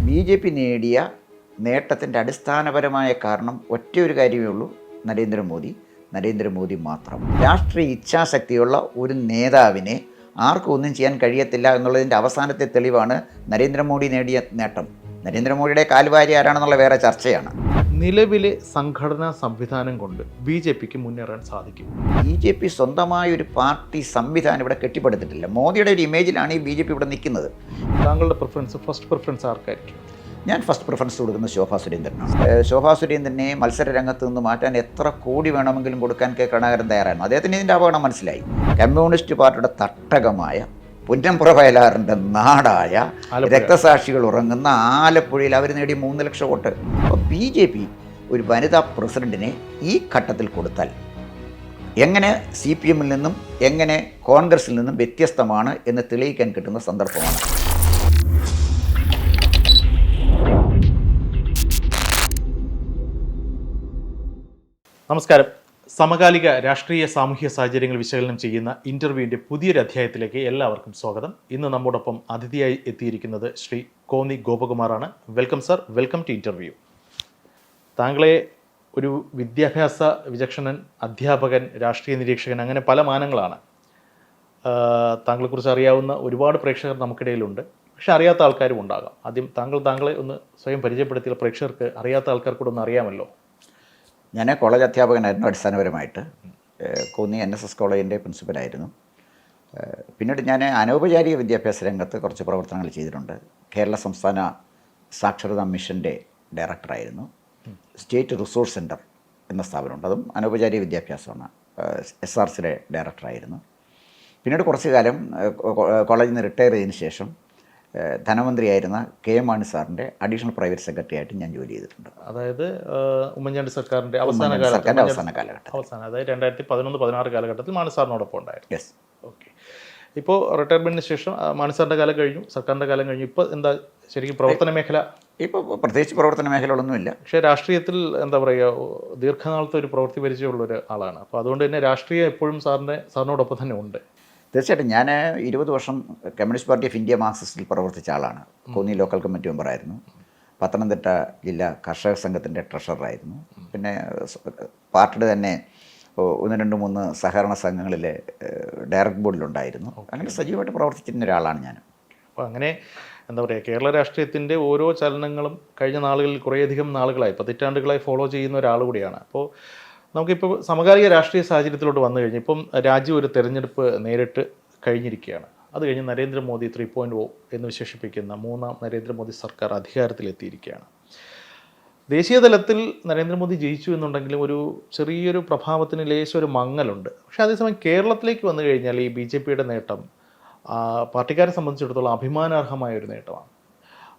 BJP നേടിയ നേട്ടത്തിൻ്റെ അടിസ്ഥാനപരമായ കാരണം ഒറ്റയൊരു കാര്യമേ ഉള്ളൂ, നരേന്ദ്രമോദി മാത്രം. രാഷ്ട്രീയ ഇച്ഛാശക്തിയുള്ള ഒരു നേതാവിനെ ആർക്കും ഒന്നും ചെയ്യാൻ കഴിയത്തില്ല എന്നുള്ളതിൻ്റെ അവസാനത്തെ തെളിവാണ് നരേന്ദ്രമോദി നേടിയ നേട്ടം. നരേന്ദ്രമോദിയുടെ കാൽവാരി ആരാണെന്നുള്ള വേറെ ചർച്ചയാണ്. നിലവിലെ സംഘടനാ സംവിധാനം കൊണ്ട് BJPക്ക് മുന്നേറാൻ സാധിക്കും. BJP സ്വന്തമായ ഒരു പാർട്ടി സംവിധാനം ഇവിടെ കെട്ടിപ്പടുത്തിട്ടില്ല. മോദിയുടെ ഒരു ഇമേജിലാണ് ഈ BJP ഇവിടെ നിൽക്കുന്നത്. താങ്കളുടെ ഫസ്റ്റ് പ്രിഫറൻസ് ആർക്കായിരിക്കും? ഞാൻ ഫസ്റ്റ് പ്രിഫറൻസ് കൊടുക്കുന്നത് ശോഭാ സുരേന്ദ്രനാണ്. ശോഭാ സുരേന്ദ്രനെ മത്സര രംഗത്ത് നിന്ന് മാറ്റാൻ എത്ര കോടി വേണമെങ്കിലും കൊടുക്കാൻ കരുണാകരൻ തയ്യാറായിരുന്നു. അദ്ദേഹത്തിന് ഇതിൻ്റെ അപകടം മനസ്സിലായി. കമ്മ്യൂണിസ്റ്റ് പാർട്ടിയുടെ തട്ടകമായ പുന്നംപുറ വയലാറിൻ്റെ നാടായ രക്തസാക്ഷികൾ ഉറങ്ങുന്ന ആലപ്പുഴയിൽ അവർ നേടിയ 3 ലക്ഷം വോട്ട്. അപ്പോൾ BJP ഒരു വനിതാ പ്രസിഡന്റിനെ ഈ ഘട്ടത്തിൽ കൊടുത്താൽ എങ്ങനെ CPM-ൽ നിന്നും എങ്ങനെ കോൺഗ്രസിൽ നിന്നും വ്യത്യസ്തമാണ് എന്ന് തെളിയിക്കാൻ കിട്ടുന്ന സന്ദർഭമാണ്. നമസ്കാരം. സമകാലിക രാഷ്ട്രീയ സാമൂഹ്യ സാഹചര്യങ്ങൾ വിശകലനം ചെയ്യുന്ന ഇൻ്റർവ്യൂവിൻ്റെ പുതിയൊരു അധ്യായത്തിലേക്ക് എല്ലാവർക്കും സ്വാഗതം. ഇന്ന് നമ്മോടൊപ്പം അതിഥിയായി എത്തിയിരിക്കുന്നത് ശ്രീ കോന്നി ഗോപകുമാറാണ്. Welcome sir, welcome to interview. താങ്കളെ ഒരു വിദ്യാഭ്യാസ വിചക്ഷണൻ, അധ്യാപകൻ, രാഷ്ട്രീയ നിരീക്ഷകൻ, അങ്ങനെ പല മാനങ്ങളാണ്. താങ്കളെക്കുറിച്ച് അറിയാവുന്ന ഒരുപാട് പ്രേക്ഷകർ നമുക്കിടയിലുണ്ട്, പക്ഷെ അറിയാത്ത ആൾക്കാരും ഉണ്ടാകാം. ആദ്യം താങ്കളെ ഒന്ന് സ്വയം പരിചയപ്പെടുത്തിയ പ്രേക്ഷകർക്ക്, അറിയാത്ത ആൾക്കാർക്ക് കൂടെ ഒന്ന് അറിയാമല്ലോ. ഞാൻ കോളേജ് അധ്യാപകനായിരുന്നു. അടിസ്ഥാനപരമായിട്ട് കോന്നി NSS കോളേജിൻ്റെ പ്രിൻസിപ്പലായിരുന്നു. പിന്നീട് ഞാൻ അനൗപചാരിക വിദ്യാഭ്യാസ രംഗത്ത് കുറച്ച് പ്രവർത്തനങ്ങൾ ചെയ്തിട്ടുണ്ട്. കേരള സംസ്ഥാന സാക്ഷരതാ മിഷൻ്റെ ഡയറക്ടറായിരുന്നു. സ്റ്റേറ്റ് റിസോഴ്സ് സെൻറ്റർ എന്ന സ്ഥാപനമുണ്ട്, അതും അനൗപചാരിക വിദ്യാഭ്യാസമാണ്. SRCയുടെ ഡയറക്ടറായിരുന്നു. പിന്നീട് കുറച്ച് കാലം കോളേജിൽ നിന്ന് റിട്ടയർ ചെയ്തതിന് ശേഷം ധനമന്ത്രിയായിരുന്ന K. മാണി സാറിൻ്റെ അഡീഷണൽ പ്രൈവറ്റ് സെക്രട്ടറി ആയിട്ട് ഞാൻ ജോലി ചെയ്തിട്ടുണ്ട്. അതായത് ഉമ്മൻചാണ്ടി സർക്കാരിൻ്റെ അവസാന കാലഘട്ടം, അതായത് 2011-16 കാലഘട്ടത്തിൽ മാണി സാറിനോടൊപ്പം ഉണ്ടായിരുന്നു. യെസ്. ഓക്കെ. ഇപ്പോൾ റിട്ടയർമെൻറ്റിന് ശേഷം മാണി സാറിൻ്റെ കാലം കഴിഞ്ഞു, സർക്കാരിൻ്റെ കാലം കഴിഞ്ഞു. ഇപ്പോൾ എന്താ ശരിക്കും പ്രവർത്തന മേഖല? ഇപ്പോൾ പ്രത്യേകിച്ച് പ്രവർത്തന മേഖലകളൊന്നുമില്ല. പക്ഷേ രാഷ്ട്രീയത്തിൽ എന്താ പറയുക, ദീർഘനാളത്തെ ഒരു പ്രവൃത്തി പരിചയമുള്ള ഒരു ആളാണ്. അപ്പോൾ അതുകൊണ്ട് തന്നെ രാഷ്ട്രീയം എപ്പോഴും സാറിനോടൊപ്പം തന്നെ ഉണ്ട്. തീർച്ചയായിട്ടും. ഞാൻ 20 വർഷം കമ്മ്യൂണിസ്റ്റ് പാർട്ടി ഓഫ് ഇന്ത്യ മാർക്സിസ്റ്റിൽ പ്രവർത്തിച്ച ആളാണ്. കോന്നി ലോക്കൽ കമ്മിറ്റി മെമ്പറായിരുന്നു. പത്തനംതിട്ട ജില്ലാ കർഷക സംഘത്തിൻ്റെ ട്രഷററായിരുന്നു. പിന്നെ പാർട്ടിയുടെ തന്നെ 1, 2, 3 സഹകരണ സംഘങ്ങളിലെ ഡയറക്ട് ബോർഡിലുണ്ടായിരുന്നു. അങ്ങനെ സജീവമായിട്ട് പ്രവർത്തിച്ചിരുന്ന ഒരാളാണ് ഞാൻ. അപ്പോൾ അങ്ങനെ എന്താ പറയുക, കേരള രാഷ്ട്രീയത്തിൻ്റെ ഓരോ ചലനങ്ങളും കഴിഞ്ഞ നാളുകളിൽ കുറേയധികം നാളുകളായി, പതിറ്റാണ്ടുകളായി ഫോളോ ചെയ്യുന്ന ഒരാൾ കൂടിയാണ്. അപ്പോൾ നമുക്കിപ്പോൾ സമകാലിക രാഷ്ട്രീയ സാഹചര്യത്തിലോട്ട് വന്നു കഴിഞ്ഞ് ഇപ്പം രാജ്യം ഒരു തെരഞ്ഞെടുപ്പ് നേരിട്ട് കഴിഞ്ഞിരിക്കുകയാണ്. അത് കഴിഞ്ഞ് നരേന്ദ്രമോദി 3.0 എന്ന് വിശേഷിപ്പിക്കുന്ന 3ാം നരേന്ദ്രമോദി സർക്കാർ അധികാരത്തിലെത്തിയിരിക്കുകയാണ്. ദേശീയ തലത്തിൽ നരേന്ദ്രമോദി ജയിച്ചു എന്നുണ്ടെങ്കിലും ഒരു ചെറിയൊരു പ്രഭാവത്തിന് ലേശം ഒരു മങ്ങലുണ്ട്. പക്ഷേ അതേസമയം കേരളത്തിലേക്ക് വന്നു കഴിഞ്ഞാൽ ഈ BJPയുടെ നേട്ടം പാർട്ടിക്കാരെ സംബന്ധിച്ചിടത്തോളം അഭിമാനാർഹമായ ഒരു നേട്ടമാണ്.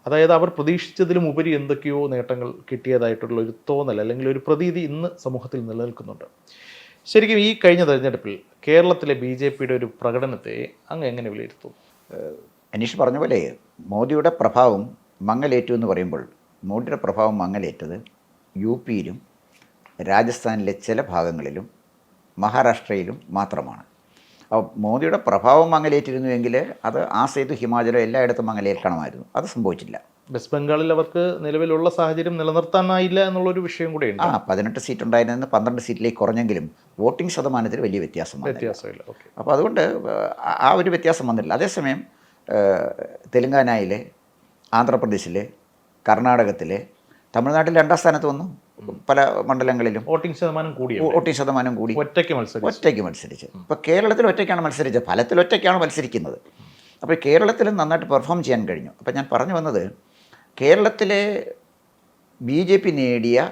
അതായത് അവർ പ്രതീക്ഷിച്ചതിലും ഉപരി എന്തൊക്കെയോ നേട്ടങ്ങൾ കിട്ടിയതായിട്ടുള്ള ഒരു തോന്നൽ, അല്ലെങ്കിൽ ഒരു പ്രതീതി ഇന്ന് സമൂഹത്തിൽ നിലനിൽക്കുന്നുണ്ട്. ശരിക്കും ഈ കഴിഞ്ഞ തെരഞ്ഞെടുപ്പിൽ കേരളത്തിലെ BJPയുടെ ഒരു പ്രകടനത്തെ അങ്ങ് എങ്ങനെ വിലയിരുത്തും? അനീഷ് പറഞ്ഞ പോലെ മോദിയുടെ പ്രഭാവം മങ്ങലേറ്റു എന്ന് പറയുമ്പോൾ, മോദിയുടെ പ്രഭാവം മങ്ങലേറ്റത് UP-യിലും രാജസ്ഥാനിലെ ചില ഭാഗങ്ങളിലും മഹാരാഷ്ട്രയിലും മാത്രമാണ്. അപ്പോൾ മോദിയുടെ പ്രഭാവം മങ്ങലേറ്റിരുന്നുവെങ്കിൽ അത് ആസേതു, ഹിമാചലം എല്ലായിടത്തും മങ്ങലേൽക്കണമായിരുന്നു. അത് സംഭവിച്ചില്ല. വെസ്റ്റ് ബംഗാളിൽ അവർക്ക് നിലവിലുള്ള സാഹചര്യം നിലനിർത്താനായില്ല എന്നുള്ളൊരു വിഷയം കൂടെയുണ്ട്. 18 സീറ്റ് ഉണ്ടായിരുന്നത് 12 സീറ്റിലേക്ക് കുറഞ്ഞെങ്കിലും വോട്ടിംഗ് ശതമാനത്തിൽ വലിയ വ്യത്യാസമില്ല. അപ്പോൾ അതുകൊണ്ട് ആ ഒരു വ്യത്യാസം വന്നിട്ടില്ല. അതേസമയം തെലുങ്കാനയിലെ, ആന്ധ്രാപ്രദേശിലെ, കർണാടകത്തിലെ, തമിഴ്നാട്ടിൽ 2ാം സ്ഥാനത്ത് വന്നു. പല മണ്ഡലങ്ങളിലും വോട്ടിംഗ് ശതമാനം കൂടി ഒറ്റയ്ക്ക് മത്സരിച്ച്. ഇപ്പോൾ കേരളത്തിൽ ഒറ്റയ്ക്കാണ് മത്സരിച്ചത്, ഫലത്തിൽ ഒറ്റയ്ക്കാണ് മത്സരിക്കുന്നത്. അപ്പോൾ കേരളത്തിലും നന്നായിട്ട് പെർഫോം ചെയ്യാൻ കഴിഞ്ഞു. അപ്പോൾ ഞാൻ പറഞ്ഞു വന്നത്, കേരളത്തിലെ BJP നേടിയ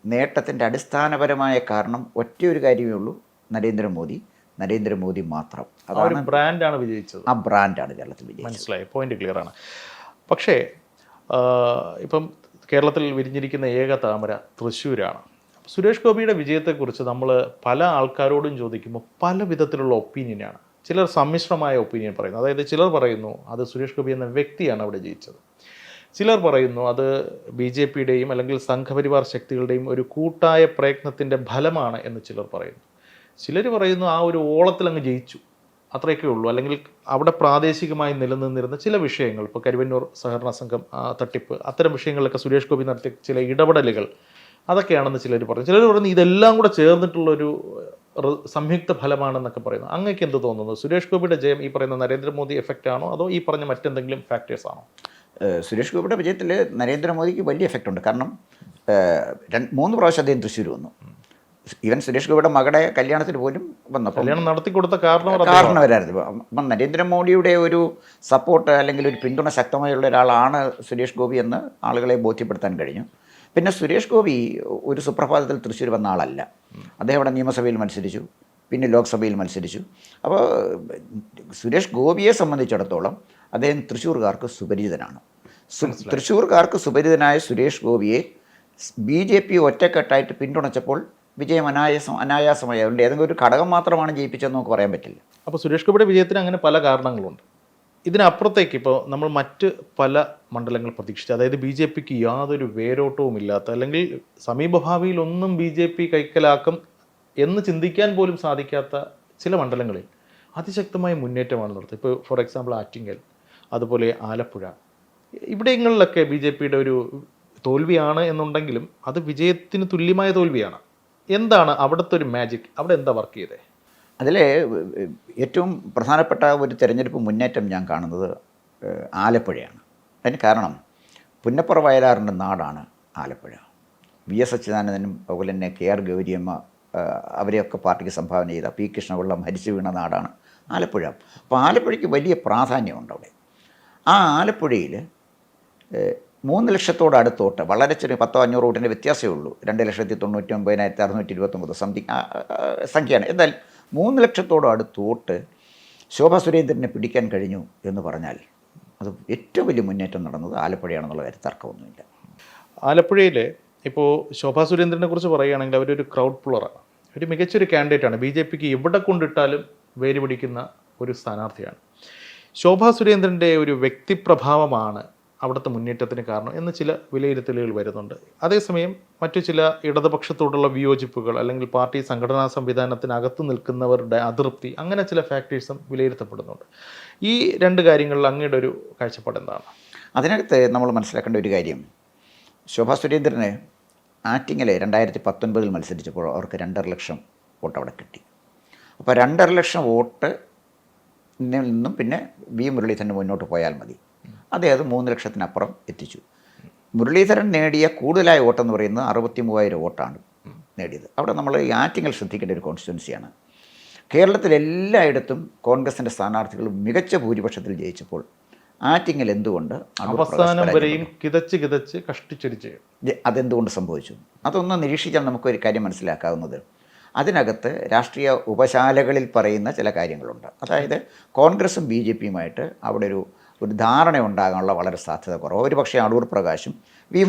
നേട്ടത്തിൻ്റെ അടിസ്ഥാനപരമായ കാരണം ഒറ്റയൊരു കാര്യമേ ഉള്ളൂ, നരേന്ദ്രമോദി മാത്രം. അതാണ് ബ്രാൻഡാണ് വിജയിച്ചത്. ആ ബ്രാൻഡാണ് കേരളത്തിൽ വിജയിച്ചത്. മനസ്സിലായി, പോയിന്റ് ക്ലിയർ ആണ്. പക്ഷേ ഇപ്പം കേരളത്തിൽ വിരിഞ്ഞിരിക്കുന്ന ഏക താമര തൃശ്ശൂരാണ്. സുരേഷ് ഗോപിയുടെ വിജയത്തെക്കുറിച്ച് നമ്മൾ പല ആൾക്കാരോടും ചോദിക്കുമ്പോൾ പല വിധത്തിലുള്ള ഒപ്പീനിയനാണ്. ചിലർ സമ്മിശ്രമായ ഒപ്പീനിയൻ പറയുന്നു. അതായത് ചിലർ പറയുന്നു അത് സുരേഷ് ഗോപി എന്ന വ്യക്തിയാണ് അവിടെ ജയിച്ചത്. ചിലർ പറയുന്നു അത് BJPയുടെയും അല്ലെങ്കിൽ സംഘപരിവാർ ശക്തികളുടെയും ഒരു കൂട്ടായ പ്രയത്നത്തിൻ്റെ ഫലമാണ് എന്ന് ചിലർ പറയുന്നു. ചിലർ പറയുന്നു ആ ഒരു ഓളത്തിൽ അങ്ങ് ജയിച്ചു അത്രയൊക്കെ ഉള്ളൂ. അല്ലെങ്കിൽ അവിടെ പ്രാദേശികമായി നിലനിന്നിരുന്ന ചില വിഷയങ്ങൾ, ഇപ്പോൾ കരുവന്നൂർ സഹകരണ സംഘം തട്ടിപ്പ്, അത്തരം വിഷയങ്ങളിലൊക്കെ സുരേഷ് ഗോപി നടത്തിയ ചില ഇടപെടലുകൾ അതൊക്കെയാണെന്ന് ചിലർ പറഞ്ഞു. ചിലർ പറയുന്നത് ഇതെല്ലാം കൂടെ ചേർന്നിട്ടുള്ളൊരു സംയുക്ത ഫലമാണെന്നൊക്കെ പറയുന്നു. അങ്ങേക്ക് എന്ത് തോന്നുന്നു? സുരേഷ് ഗോപിയുടെ ജയം ഈ പറയുന്ന നരേന്ദ്രമോദി എഫക്റ്റ് ആണോ അതോ ഈ പറഞ്ഞ മറ്റെന്തെങ്കിലും ഫാക്ടേഴ്സ് ആണോ? സുരേഷ് ഗോപിയുടെ വിജയത്തിൽ നരേന്ദ്രമോദിക്ക് വലിയ എഫക്റ്റ് ഉണ്ട്. കാരണം 3 പ്രാവശ്യം അദ്ദേഹം തൃശ്ശൂർ വന്നു. ഈവൻ സുരേഷ് ഗോപിയുടെ മകളുടെ കല്യാണത്തിന് പോലും വന്നപ്പോൾ കല്യാണം നടത്തി കൊടുത്ത കാരണവരായിരുന്നു. അപ്പം നരേന്ദ്രമോദിയുടെ ഒരു സപ്പോർട്ട് അല്ലെങ്കിൽ ഒരു പിന്തുണ ശക്തമായുള്ള ഒരാളാണ് സുരേഷ് ഗോപി എന്ന് ആളുകളെ ബോധ്യപ്പെടുത്താൻ കഴിഞ്ഞു. പിന്നെ സുരേഷ് ഗോപി ഒരു സുപ്രഭാതത്തിൽ തൃശ്ശൂർ വന്ന ആളല്ല. അദ്ദേഹം ഇവിടെ നിയമസഭയിൽ മത്സരിച്ചു, പിന്നെ ലോക്സഭയിൽ മത്സരിച്ചു. അപ്പോൾ സുരേഷ് ഗോപിയെ സംബന്ധിച്ചിടത്തോളം അദ്ദേഹം തൃശ്ശൂർകാർക്ക് സുപരിചിതനാണ്. തൃശ്ശൂർകാർക്ക് സുപരിചിതനായ സുരേഷ് ഗോപിയെ BJP ഒറ്റക്കെട്ടായിട്ട് പിന്തുണച്ചപ്പോൾ വിജയം അനായാസമായി. അതുകൊണ്ട് ഏതെങ്കിലും ഒരു ഘടകം മാത്രമാണ് ജയിപ്പിച്ചതെന്ന് നമുക്ക് പറയാൻ പറ്റില്ല. അപ്പോൾ സുരേഷ് ഗോപിയുടെ വിജയത്തിന് അങ്ങനെ പല കാരണങ്ങളുണ്ട്. ഇതിനപ്പുറത്തേക്ക് ഇപ്പോൾ നമ്മൾ മറ്റ് പല മണ്ഡലങ്ങൾ പ്രതീക്ഷിച്ചു, അതായത് BJPക്ക് യാതൊരു വേരോട്ടവും ഇല്ലാത്ത, അല്ലെങ്കിൽ സമീപഭാവിയിൽ ഒന്നും BJP കൈക്കലാക്കും എന്ന് ചിന്തിക്കാൻ പോലും സാധിക്കാത്ത ചില മണ്ഡലങ്ങളിൽ അതിശക്തമായ മുന്നേറ്റമാണ് നടത്തുന്നത്. ഇപ്പോൾ ഫോർ എക്സാമ്പിൾ ആറ്റിങ്ങൽ, അതുപോലെ ആലപ്പുഴ, ഇവിടങ്ങളിലൊക്കെ BJPയുടെ ഒരു തോൽവിയാണ് എന്നുണ്ടെങ്കിലും അത് വിജയത്തിന് തുല്യമായ തോൽവിയാണ്. എന്താണ് അവിടുത്തെ ഒരു മാജിക്? അവിടെ എന്താ വർക്ക് ചെയ്തത്? അതിൽ ഏറ്റവും പ്രധാനപ്പെട്ട ഒരു തെരഞ്ഞെടുപ്പ് മുന്നേറ്റം ഞാൻ കാണുന്നത് ആലപ്പുഴയാണ്. അതിന് കാരണം പുന്നപ്പുറ വയലാറിൻ്റെ നാടാണ് ആലപ്പുഴ. VS അച്യുതാനന്ദനും അതുപോലെ തന്നെ KR ഗൗരിയമ്മ അവരെയൊക്കെ പാർട്ടിക്ക് സംഭാവന ചെയ്ത P കൃഷ്ണപിള്ള മരിച്ചു വീണ നാടാണ് ആലപ്പുഴ. അപ്പോൾ ആലപ്പുഴയ്ക്ക് വലിയ പ്രാധാന്യമുണ്ട് അവിടെ. ആ ആലപ്പുഴയിൽ 3 ലക്ഷത്തോട് അടുത്തോട്ട്, വളരെ ചെറിയ 100-500 വോട്ടിൻ്റെ വ്യത്യാസമേ ഉള്ളൂ, 2,99,629 സംതിങ് സംഖ്യയാണ്. എന്നാൽ 3 ലക്ഷത്തോട് അടുത്തോട്ട് ശോഭാ സുരേന്ദ്രനെ പിടിക്കാൻ കഴിഞ്ഞു എന്ന് പറഞ്ഞാൽ അത് ഏറ്റവും വലിയ മുന്നേറ്റം നടന്നത് ആലപ്പുഴയാണെന്നുള്ള കാര്യം തർക്കമൊന്നുമില്ല. ആലപ്പുഴയിൽ ഇപ്പോൾ ശോഭാ സുരേന്ദ്രനെ കുറിച്ച് പറയുകയാണെങ്കിൽ അവരൊരു ക്രൗഡ് പുള്ളറാണ്, ഒരു മികച്ചൊരു കാൻഡിഡേറ്റാണ്. BJPക്ക് എവിടെ കൊണ്ടിട്ടാലും വേര് പിടിക്കുന്ന ഒരു സ്ഥാനാർത്ഥിയാണ്. ശോഭാ സുരേന്ദ്രൻ്റെ ഒരു വ്യക്തിപ്രഭാവമാണ് അവിടുത്തെ മുന്നേറ്റത്തിന് കാരണം എന്ന് ചില വിലയിരുത്തലുകൾ വരുന്നുണ്ട്. അതേസമയം മറ്റു ചില ഇടതുപക്ഷത്തോടുള്ള വിയോജിപ്പുകൾ, അല്ലെങ്കിൽ പാർട്ടി സംഘടനാ സംവിധാനത്തിനകത്ത് നിൽക്കുന്നവരുടെ അതൃപ്തി, അങ്ങനെ ചില ഫാക്ടേഴ്സും വിലയിരുത്തപ്പെടുന്നുണ്ട്. ഈ 2 കാര്യങ്ങളിൽ അങ്ങയുടെ ഒരു കാഴ്ചപ്പാട് എന്താണ്? അതിനകത്ത് നമ്മൾ മനസ്സിലാക്കേണ്ട ഒരു കാര്യം, ശോഭാ സുരേന്ദ്രന് ആറ്റിങ്ങൽ 2019 മത്സരിച്ചപ്പോൾ അവർക്ക് 2.5 ലക്ഷം വോട്ട് അവിടെ കിട്ടി. അപ്പോൾ 2.5 ലക്ഷം വോട്ട് നിന്നും പിന്നെ മുരളീധരൻ മുന്നോട്ട് പോയാൽ മതി. അദ്ദേഹം 3 ലക്ഷത്തിനപ്പുറം എത്തിച്ചു. മുരളീധരൻ നേടിയ കൂടുതലായ വോട്ടെന്ന് പറയുന്നത് 63,000 വോട്ടാണ് നേടിയത്. അവിടെ നമ്മൾ ഈ ആറ്റിങ്ങൽ ശ്രദ്ധിക്കേണ്ട ഒരു കോൺസ്റ്റിറ്റ്യുവൻസിയാണ്. കേരളത്തിലെല്ലായിടത്തും കോൺഗ്രസിൻ്റെ സ്ഥാനാർത്ഥികൾ മികച്ച ഭൂരിപക്ഷത്തിൽ ജയിച്ചപ്പോൾ ആറ്റിങ്ങൽ എന്തുകൊണ്ട് അവസാനം വരെയും കിതച്ച് കഷ്ടിച്ചടിച്ച് അതെന്തുകൊണ്ട് സംഭവിച്ചു? അതൊന്ന് നിരീക്ഷിച്ചാൽ നമുക്കൊരു കാര്യം മനസ്സിലാക്കാവുന്നത്, അതിനകത്ത് രാഷ്ട്രീയ ഉപശാലകളിൽ പറയുന്ന ചില കാര്യങ്ങളുണ്ട്. അതായത് കോൺഗ്രസും BJPയുമായിട്ട് അവിടെ ഒരു ധാരണ ഉണ്ടാകാനുള്ള വളരെ സാധ്യത കുറവ്. ഒരു പക്ഷേ അടൂർ പ്രകാശും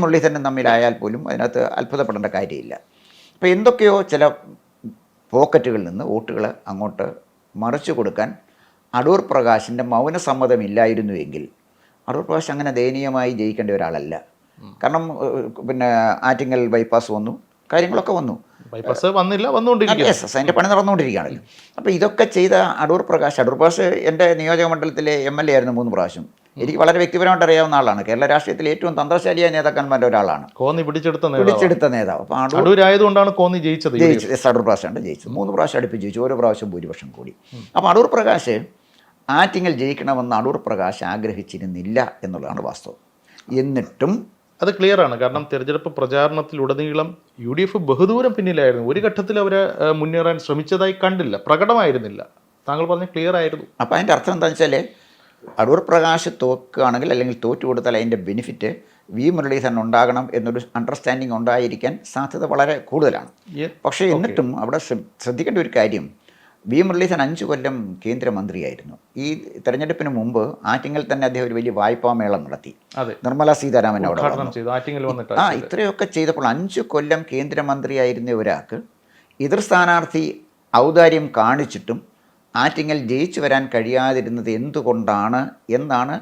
മുരളീധരനും തമ്മിലായാൽ പോലും അതിനകത്ത് അത്ഭുതപ്പെടേണ്ട കാര്യമില്ല. അപ്പോൾ എന്തൊക്കെയോ ചില പോക്കറ്റുകളിൽ നിന്ന് വോട്ടുകൾ അങ്ങോട്ട് മറിച്ചു കൊടുക്കാൻ അടൂർ പ്രകാശിൻ്റെ മൗനസമ്മതമില്ലായിരുന്നുവെങ്കിൽ അടൂർ പ്രകാശ് അങ്ങനെ ദയനീയമായി ജയിക്കേണ്ട ഒരാളല്ല. കാരണം പിന്നെ ആറ്റിങ്ങൽ ബൈപ്പാസ് വന്നു, കാര്യങ്ങളൊക്കെ വന്നു, ബൈപ്പാസ് വന്നില്ല, വന്നുകൊണ്ടിരിക്കുകയാണ്. യെസ്, അതിൻ്റെ പണി നടന്നുകൊണ്ടിരിക്കുകയാണല്ലോ. അപ്പോൾ ഇതൊക്കെ ചെയ്ത അടൂർ പ്രകാശ് എൻ്റെ നിയോജക മണ്ഡലത്തിലെ MLA ആയിരുന്നു 3 പ്രാവശ്യം. എനിക്ക് വളരെ വ്യക്തിപരമായിട്ട് അറിയാവുന്ന ആളാണ്. കേരള രാഷ്ട്രീയത്തിലെ ഏറ്റവും തന്ത്രശാലിയായ നേതാക്കന്മാരുടെ ഒരാളാണ്, കോന്നി പിടിച്ചെടുത്ത നേതാവ്. അപ്പോൾ അടൂരായതുകൊണ്ടാണ് കോന്നി ജയിച്ചത്. അടൂർ പ്രകാശാണ് ജയിച്ചത്. 3 പ്രാവശ്യം അടുപ്പിച്ച് ജയിച്ചു, ഓരോ പ്രാവശ്യം ഭൂരിപക്ഷം കൂടി. അപ്പോൾ അടൂർ പ്രകാശ് ആറ്റിങ്ങൽ ജയിക്കണമെന്ന് അടൂർ പ്രകാശ് ആഗ്രഹിച്ചിരുന്നില്ല എന്നുള്ളതാണ് വാസ്തവം. എന്നിട്ടും അത് ക്ലിയറാണ്. കാരണം തെരഞ്ഞെടുപ്പ് പ്രചാരണത്തിലുടനീളം UDF ബഹുദൂരം പിന്നിലായിരുന്നു. ഒരു ഘട്ടത്തിൽ അവരെ മുന്നേറാൻ ശ്രമിച്ചതായി കണ്ടില്ല, പ്രകടമായിരുന്നില്ല. താങ്കൾ പറഞ്ഞ ക്ലിയർ ആയിരുന്നു. അപ്പോൾ അതിൻ്റെ അർത്ഥം എന്താണെന്ന് വെച്ചാൽ അടൂർ പ്രകാശ് തോക്കുകയാണെങ്കിൽ അല്ലെങ്കിൽ തോറ്റു കൊടുത്താൽ അതിൻ്റെ ബെനിഫിറ്റ് മുരളീധരൻ ഉണ്ടാകണം എന്നൊരു അണ്ടർസ്റ്റാൻഡിങ് ഉണ്ടായിരിക്കാൻ സാധ്യത വളരെ കൂടുതലാണ്. പക്ഷേ എന്നിട്ടും അവിടെ ശ്രദ്ധിക്കേണ്ട ഒരു കാര്യം, മുരളീധരൻ 5 കൊല്ലം കേന്ദ്രമന്ത്രിയായിരുന്നു. ഈ തെരഞ്ഞെടുപ്പിന് മുമ്പ് ആറ്റിങ്ങൽ തന്നെ അദ്ദേഹം ഒരു വലിയ വായ്പാമേളം നടത്തി. നിർമ്മല സീതാരാമൻ അവിടെ ഇത്രയൊക്കെ ചെയ്തപ്പോൾ 5 കൊല്ലം കേന്ദ്രമന്ത്രിയായിരുന്ന ഒരാൾക്ക് എതിർ സ്ഥാനാർത്ഥി ഔദാര്യം കാണിച്ചിട്ടും ആറ്റിങ്ങൽ ജയിച്ചു വരാൻ കഴിയാതിരുന്നത് എന്തുകൊണ്ടാണ് എന്നാണ്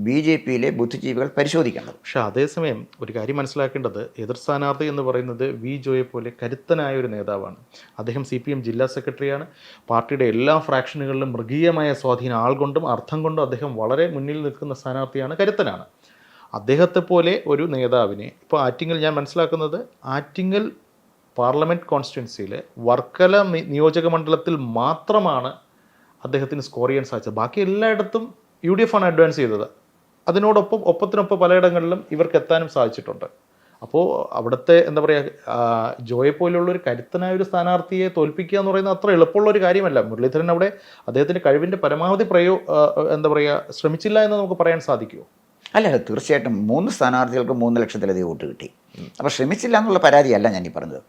BJPയിലെ ബുദ്ധിജീവികൾ പരിശോധിക്കേണ്ടത്. പക്ഷേ അതേസമയം ഒരു കാര്യം മനസ്സിലാക്കേണ്ടത്, എതിർ സ്ഥാനാർത്ഥി എന്ന് പറയുന്നത് വി ജോയെ പോലെ കരുത്തനായ ഒരു നേതാവാണ്. അദ്ദേഹം CPM ജില്ലാ സെക്രട്ടറിയാണ്. പാർട്ടിയുടെ എല്ലാ ഫ്രാക്ഷനുകളിലും മൃഗീയമായ സ്വാധീനം ആൾകൊണ്ടും അർത്ഥം കൊണ്ടും അദ്ദേഹം വളരെ മുന്നിൽ നിൽക്കുന്ന സ്ഥാനാർത്ഥിയാണ്, കരുത്തനാണ്. അദ്ദേഹത്തെ പോലെ ഒരു നേതാവിനെ ഇപ്പോൾ ആറ്റിങ്ങൽ, ഞാൻ മനസ്സിലാക്കുന്നത് ആറ്റിങ്ങൽ പാർലമെൻറ്റ് കോൺസ്റ്റിറ്റ്യുവൻസിയിൽ വർക്കല നിയോജക മണ്ഡലത്തിൽ മാത്രമാണ് അദ്ദേഹത്തിന് സ്കോർ ചെയ്യാൻ സാധിച്ചത്. ബാക്കി എല്ലായിടത്തും UDF ആണ് അഡ്വാൻസ് ചെയ്തത്. ഒപ്പത്തിനൊപ്പം പലയിടങ്ങളിലും ഇവർക്ക് എത്താനും സാധിച്ചിട്ടുണ്ട്. അപ്പോൾ അവിടുത്തെ എന്താ പറയുക, ജോയെ പോലെയുള്ള ഒരു കരുത്തനായ ഒരു സ്ഥാനാർത്ഥിയെ തോൽപ്പിക്കുക എന്ന് പറയുന്നത് അത്ര എളുപ്പമുള്ള ഒരു കാര്യമല്ല. മുരളീധരൻ അവിടെ അദ്ദേഹത്തിൻ്റെ കഴിവിൻ്റെ പരമാവധി എന്താ പറയുക ശ്രമിച്ചില്ല എന്ന് നമുക്ക് പറയാൻ സാധിക്കുമോ? അല്ല, തീർച്ചയായിട്ടും 3 സ്ഥാനാർത്ഥികൾക്ക് 3 ലക്ഷത്തിലധികം വോട്ട് കിട്ടി. അപ്പോൾ ശ്രമിച്ചില്ല എന്നുള്ള പരാതിയല്ല ഞാൻ ഈ പറഞ്ഞത്.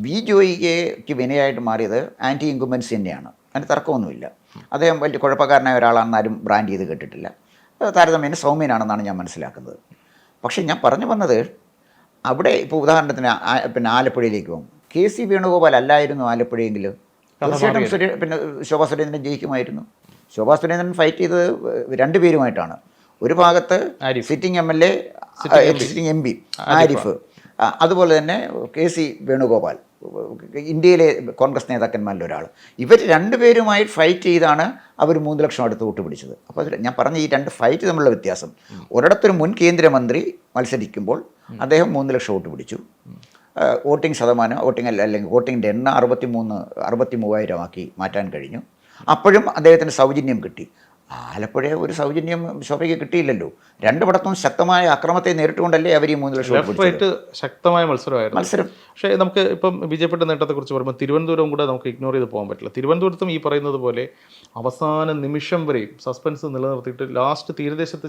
വി ജോയിക്ക് വിനയായിട്ട് മാറിയത് ആൻറ്റി ഇൻകുംബൻസി തന്നെയാണ്, അതിന് തർക്കമൊന്നുമില്ല. അദ്ദേഹം വലിയ കുഴപ്പക്കാരനായ ഒരാളാണെന്ന് ആരും ബ്രാൻഡ് ചെയ്ത് കേട്ടിട്ടില്ല. താരതമ്യേന സൗമ്യനാണെന്നാണ് ഞാൻ മനസ്സിലാക്കുന്നത്. പക്ഷേ ഞാൻ പറഞ്ഞു വന്നത്, അവിടെ ഇപ്പോൾ ഉദാഹരണത്തിന് പിന്നെ ആലപ്പുഴയിലേക്ക് പോകും. KC വേണുഗോപാൽ അല്ലായിരുന്നു ആലപ്പുഴയെങ്കിൽ തീർച്ചയായിട്ടും പിന്നെ ശോഭാ സുരേന്ദ്രൻ ജയിക്കുമായിരുന്നു. ശോഭാ സുരേന്ദ്രൻ ഫൈറ്റ് ചെയ്തത് 2 പേരുമായിട്ടാണ്. ഒരു ഭാഗത്ത് sitting MLA, sitting MP Arif, അതുപോലെ തന്നെ KC വേണുഗോപാൽ, ഇന്ത്യയിലെ കോൺഗ്രസ് നേതാക്കന്മാരിൽ ഒരാൾ. ഇവർ 2 പേരുമായി ഫൈറ്റ് ചെയ്താണ് അവർ 3 ലക്ഷം അടുത്ത് വോട്ട് പിടിച്ചത്. അപ്പോൾ ഞാൻ പറഞ്ഞ ഈ 2 ഫൈറ്റ് തമ്മിലുള്ള വ്യത്യാസം, ഒരിടത്തൊരു മുൻ കേന്ദ്രമന്ത്രി മത്സരിക്കുമ്പോൾ അദ്ദേഹം 3 ലക്ഷം വോട്ട് പിടിച്ചു. വോട്ടിംഗ് ശതമാനം, അല്ലെങ്കിൽ വോട്ടിങ്ങിൻ്റെ എണ്ണം 63,000 ആക്കി മാറ്റാൻ കഴിഞ്ഞു. അപ്പോഴും അദ്ദേഹത്തിന് സൗജന്യം കിട്ടി. ആലപ്പുഴ ഒരു സൗജന്യം ശോഭയ്ക്ക് കിട്ടിയില്ലല്ലോ. 2 പടത്തും ശക്തമായ അക്രമത്തെ നേരിട്ടുകൊണ്ടല്ലേ അവർ ഈ 3 ലക്ഷം. ശക്തമായ മത്സരം. പക്ഷേ നമുക്ക് ഇപ്പം BJPയുടെ നേട്ടത്തെക്കുറിച്ച് പറയുമ്പോൾ തിരുവനന്തപുരം കൂടെ നമുക്ക് ഇഗ്നോർ ചെയ്ത് പോകാൻ പറ്റില്ല. തിരുവനന്തപുരത്തും ഈ പറയുന്നത് പോലെ അവസാന നിമിഷം വരെയും സസ്പെൻസ് നിലനിർത്തിയിട്ട് ലാസ്റ്റ് തീരദേശത്ത്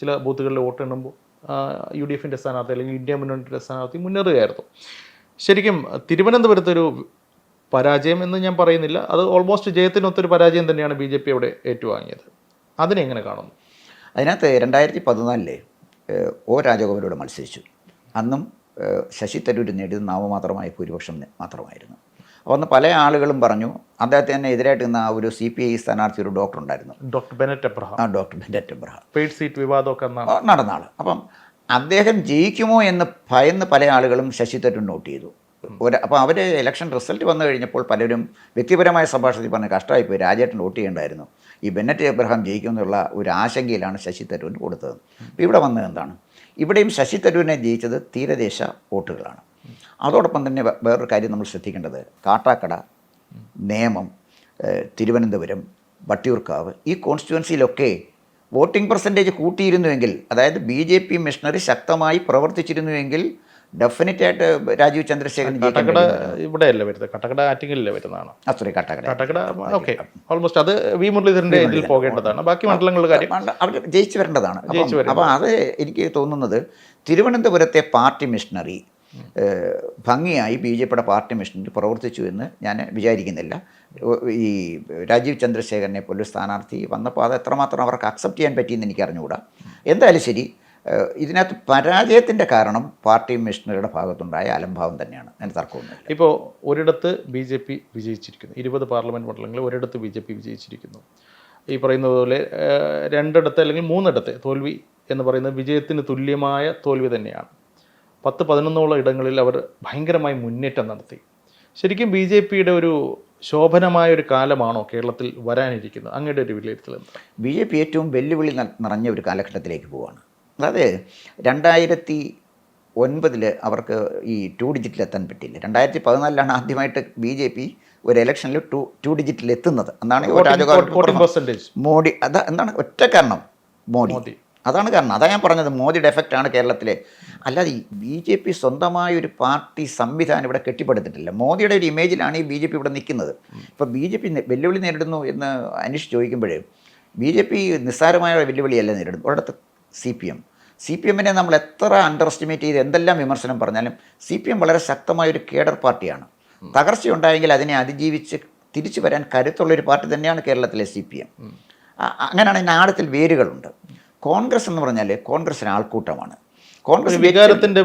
ചില ബൂത്തുകളിൽ വോട്ട് എണ്ണുമ്പോൾ UDFൻ്റെ സ്ഥാനാർത്ഥി അല്ലെങ്കിൽ ഇന്ത്യ മുന്നണിയുടെ സ്ഥാനാർത്ഥി മുന്നേറുകയായിരുന്നു. ശരിക്കും തിരുവനന്തപുരത്തൊരു പരാജയം എന്ന് ഞാൻ പറയുന്നില്ല, അത് ഓൾമോസ്റ്റ് ജയത്തിനൊത്തൊരു പരാജയം തന്നെയാണ് BJP അവിടെ ഏറ്റുവാങ്ങിയത്. അതിനെ എങ്ങനെ കാണുന്നു? അതിനകത്ത് 2014 O രാജഗോപാലോട് മത്സരിച്ചു. അന്നും ശശി തരൂർ നേടിയത് നാമമാത്രമായ ഭൂരിപക്ഷം മാത്രമായിരുന്നു. അപ്പോൾ അന്ന് പല ആളുകളും പറഞ്ഞു, അദ്ദേഹത്തെ തന്നെ എതിരായിട്ട് നിന്ന ഒരു CPI സ്ഥാനാർത്ഥി ഒരു ഡോക്ടർ ഉണ്ടായിരുന്നു, doctor Benet Abraham. Paid seat വിവാദമൊക്കെ നടന്ന ആൾ. അപ്പം അദ്ദേഹം ജയിക്കുമോ എന്ന് ഭയന്ന് പല ആളുകളും ശശി തരൂർ നോട്ട് ചെയ്തു. അപ്പോൾ അവർ ഇലക്ഷൻ റിസൾട്ട് വന്നു കഴിഞ്ഞപ്പോൾ പലരും വ്യക്തിപരമായ സംഭാഷണത്തിൽ പറഞ്ഞ് കഷ്ടമായിപ്പോയി, രാജേട്ടൻ വോട്ട് ചെയ്യേണ്ടായിരുന്നു, ഈ ബെന്നറ്റ് എബ്രഹാം ജയിക്കുമെന്നുള്ള ഒരു ആശങ്കയിലാണ് ശശി തരൂരിന് കൊടുത്തത്. അപ്പോൾ ഇവിടെ വന്നത് എന്താണ്, ഇവിടെയും ശശി തരൂരിനെ ജയിച്ചത് തീരദേശ വോട്ടുകളാണ്. അതോടൊപ്പം തന്നെ വേറൊരു കാര്യം നമ്മൾ ശ്രദ്ധിക്കേണ്ടത്, കാട്ടാക്കട, നേമം, തിരുവനന്തപുരം, വട്ടിയൂർക്കാവ്, ഈ കോൺസ്റ്റിറ്റ്യുവൻസിയിലൊക്കെ വോട്ടിംഗ് പെർസെൻറ്റേജ് കൂട്ടിയിരുന്നുവെങ്കിൽ, അതായത് BJP മിഷണറി ശക്തമായി പ്രവർത്തിച്ചിരുന്നുവെങ്കിൽ ഡെഫിനറ്റായിട്ട് രാജീവ് ചന്ദ്രശേഖരൻ ഇവിടെയല്ല വരുന്നത്, കട്ടക്കട ആറ്റിങ്ങലിലെ വരുന്നതാണ്. സോറി, കട്ടക്കട ഓക്കെ, ഓൾമോസ്റ്റ് അത് വി മുരളീധരൻ്റെ ഇതിൽ പോകേണ്ടതാണ്. ബാക്കി മണ്ഡലങ്ങളുടെ കാര്യം അവർ ജയിച്ചു വരേണ്ടതാണ്. അപ്പോൾ അത് എനിക്ക് തോന്നുന്നത് തിരുവനന്തപുരത്തെ പാർട്ടി മിഷണറി ഭംഗിയായി BJPയുടെ പാർട്ടി മിഷണറി പ്രവർത്തിച്ചു എന്ന് ഞാൻ വിചാരിക്കുന്നില്ല. ഈ രാജീവ് ചന്ദ്രശേഖരനെ പോലൊരു സ്ഥാനാർത്ഥി വന്നപ്പോൾ അത് എത്രമാത്രം അവർക്ക് അക്സെപ്റ്റ് ചെയ്യാൻ പറ്റിയെന്ന് എനിക്ക് അറിഞ്ഞുകൂടാ. എന്തായാലും ശരി, ഇതിനകത്ത് പരാജയത്തിൻ്റെ കാരണം പാർട്ടി മിഷണറിയുടെ ഭാഗത്തുണ്ടായ അലംഭാവം തന്നെയാണ്, അതിന് തർക്കമൊന്നുമില്ല. ഇപ്പോൾ ഒരിടത്ത് BJP വിജയിച്ചിരിക്കുന്നു, 20 പാർലമെൻറ്റ് മണ്ഡലങ്ങളിൽ ഒരിടത്ത് BJP വിജയിച്ചിരിക്കുന്നു. ഈ പറയുന്നത് പോലെ 2 അല്ലെങ്കിൽ 3 തോൽവി എന്ന് പറയുന്നത് വിജയത്തിന് തുല്യമായ തോൽവി തന്നെയാണ്. 10-11 ഇടങ്ങളിൽ അവർ ഭയങ്കരമായി മുന്നേറ്റം നടത്തി. ശരിക്കും BJPയുടെ ഒരു ശോഭനമായ ഒരു കാലമാണോ കേരളത്തിൽ വരാനിരിക്കുന്നത്? അങ്ങയുടെ ഒരു വിലയിരുത്തൽ എന്താ? BJP ഏറ്റവും വെല്ലുവിളി നിറഞ്ഞ ഒരു കാലഘട്ടത്തിലേക്ക് പോവുകയാണ്. അതായത് 2009 അവർക്ക് ഈ 2 ഡിജിറ്റിൽ എത്താൻ പറ്റില്ല. 2014 ആദ്യമായിട്ട് BJP ഒരു ഇലക്ഷനിൽ 2 ഡിജിറ്റിൽ എത്തുന്നത്. എന്നാണ് മോഡി, എന്താണ് ഒറ്റ കാരണം, മോഡി. അതാണ് കാരണം. അതാണ് ഞാൻ പറഞ്ഞത്, മോദിയുടെ എഫക്റ്റാണ് കേരളത്തിലെ. അല്ലാതെ ഈ BJP സ്വന്തമായ ഒരു പാർട്ടി സംവിധാനം ഇവിടെ കെട്ടിപ്പടുത്തിട്ടില്ല. മോദിയുടെ ഒരു ഇമേജിലാണ് ഈ BJP ഇവിടെ നിൽക്കുന്നത്. ഇപ്പോൾ BJP വെല്ലുവിളി നേരിടുന്നു എന്ന് അനീഷ് ചോദിക്കുമ്പോൾ, BJP നിസ്സാരമായ വെല്ലുവിളിയല്ല നേരിടുന്നു. ഒരിടത്ത് CPM-നെ നമ്മൾ എത്ര അണ്ടർ എസ്റ്റിമേറ്റ് ചെയ്ത് എന്തെല്ലാം വിമർശനം പറഞ്ഞാലും CPM വളരെ ശക്തമായൊരു കേഡർ പാർട്ടിയാണ്. തകർച്ചയുണ്ടായെങ്കിൽ അതിനെ അതിജീവിച്ച് തിരിച്ചു വരാൻ കരുത്തുള്ളൊരു പാർട്ടി തന്നെയാണ് കേരളത്തിലെ CPM. അങ്ങനെയാണ് അതിന് ആഴത്തിൽ വേരുകളുണ്ട്. കോൺഗ്രസ് എന്ന് പറഞ്ഞാൽ കോൺഗ്രസിന് ആൾക്കൂട്ടമാണ്. കോൺഗ്രസ് വികാരത്തിൻ്റെ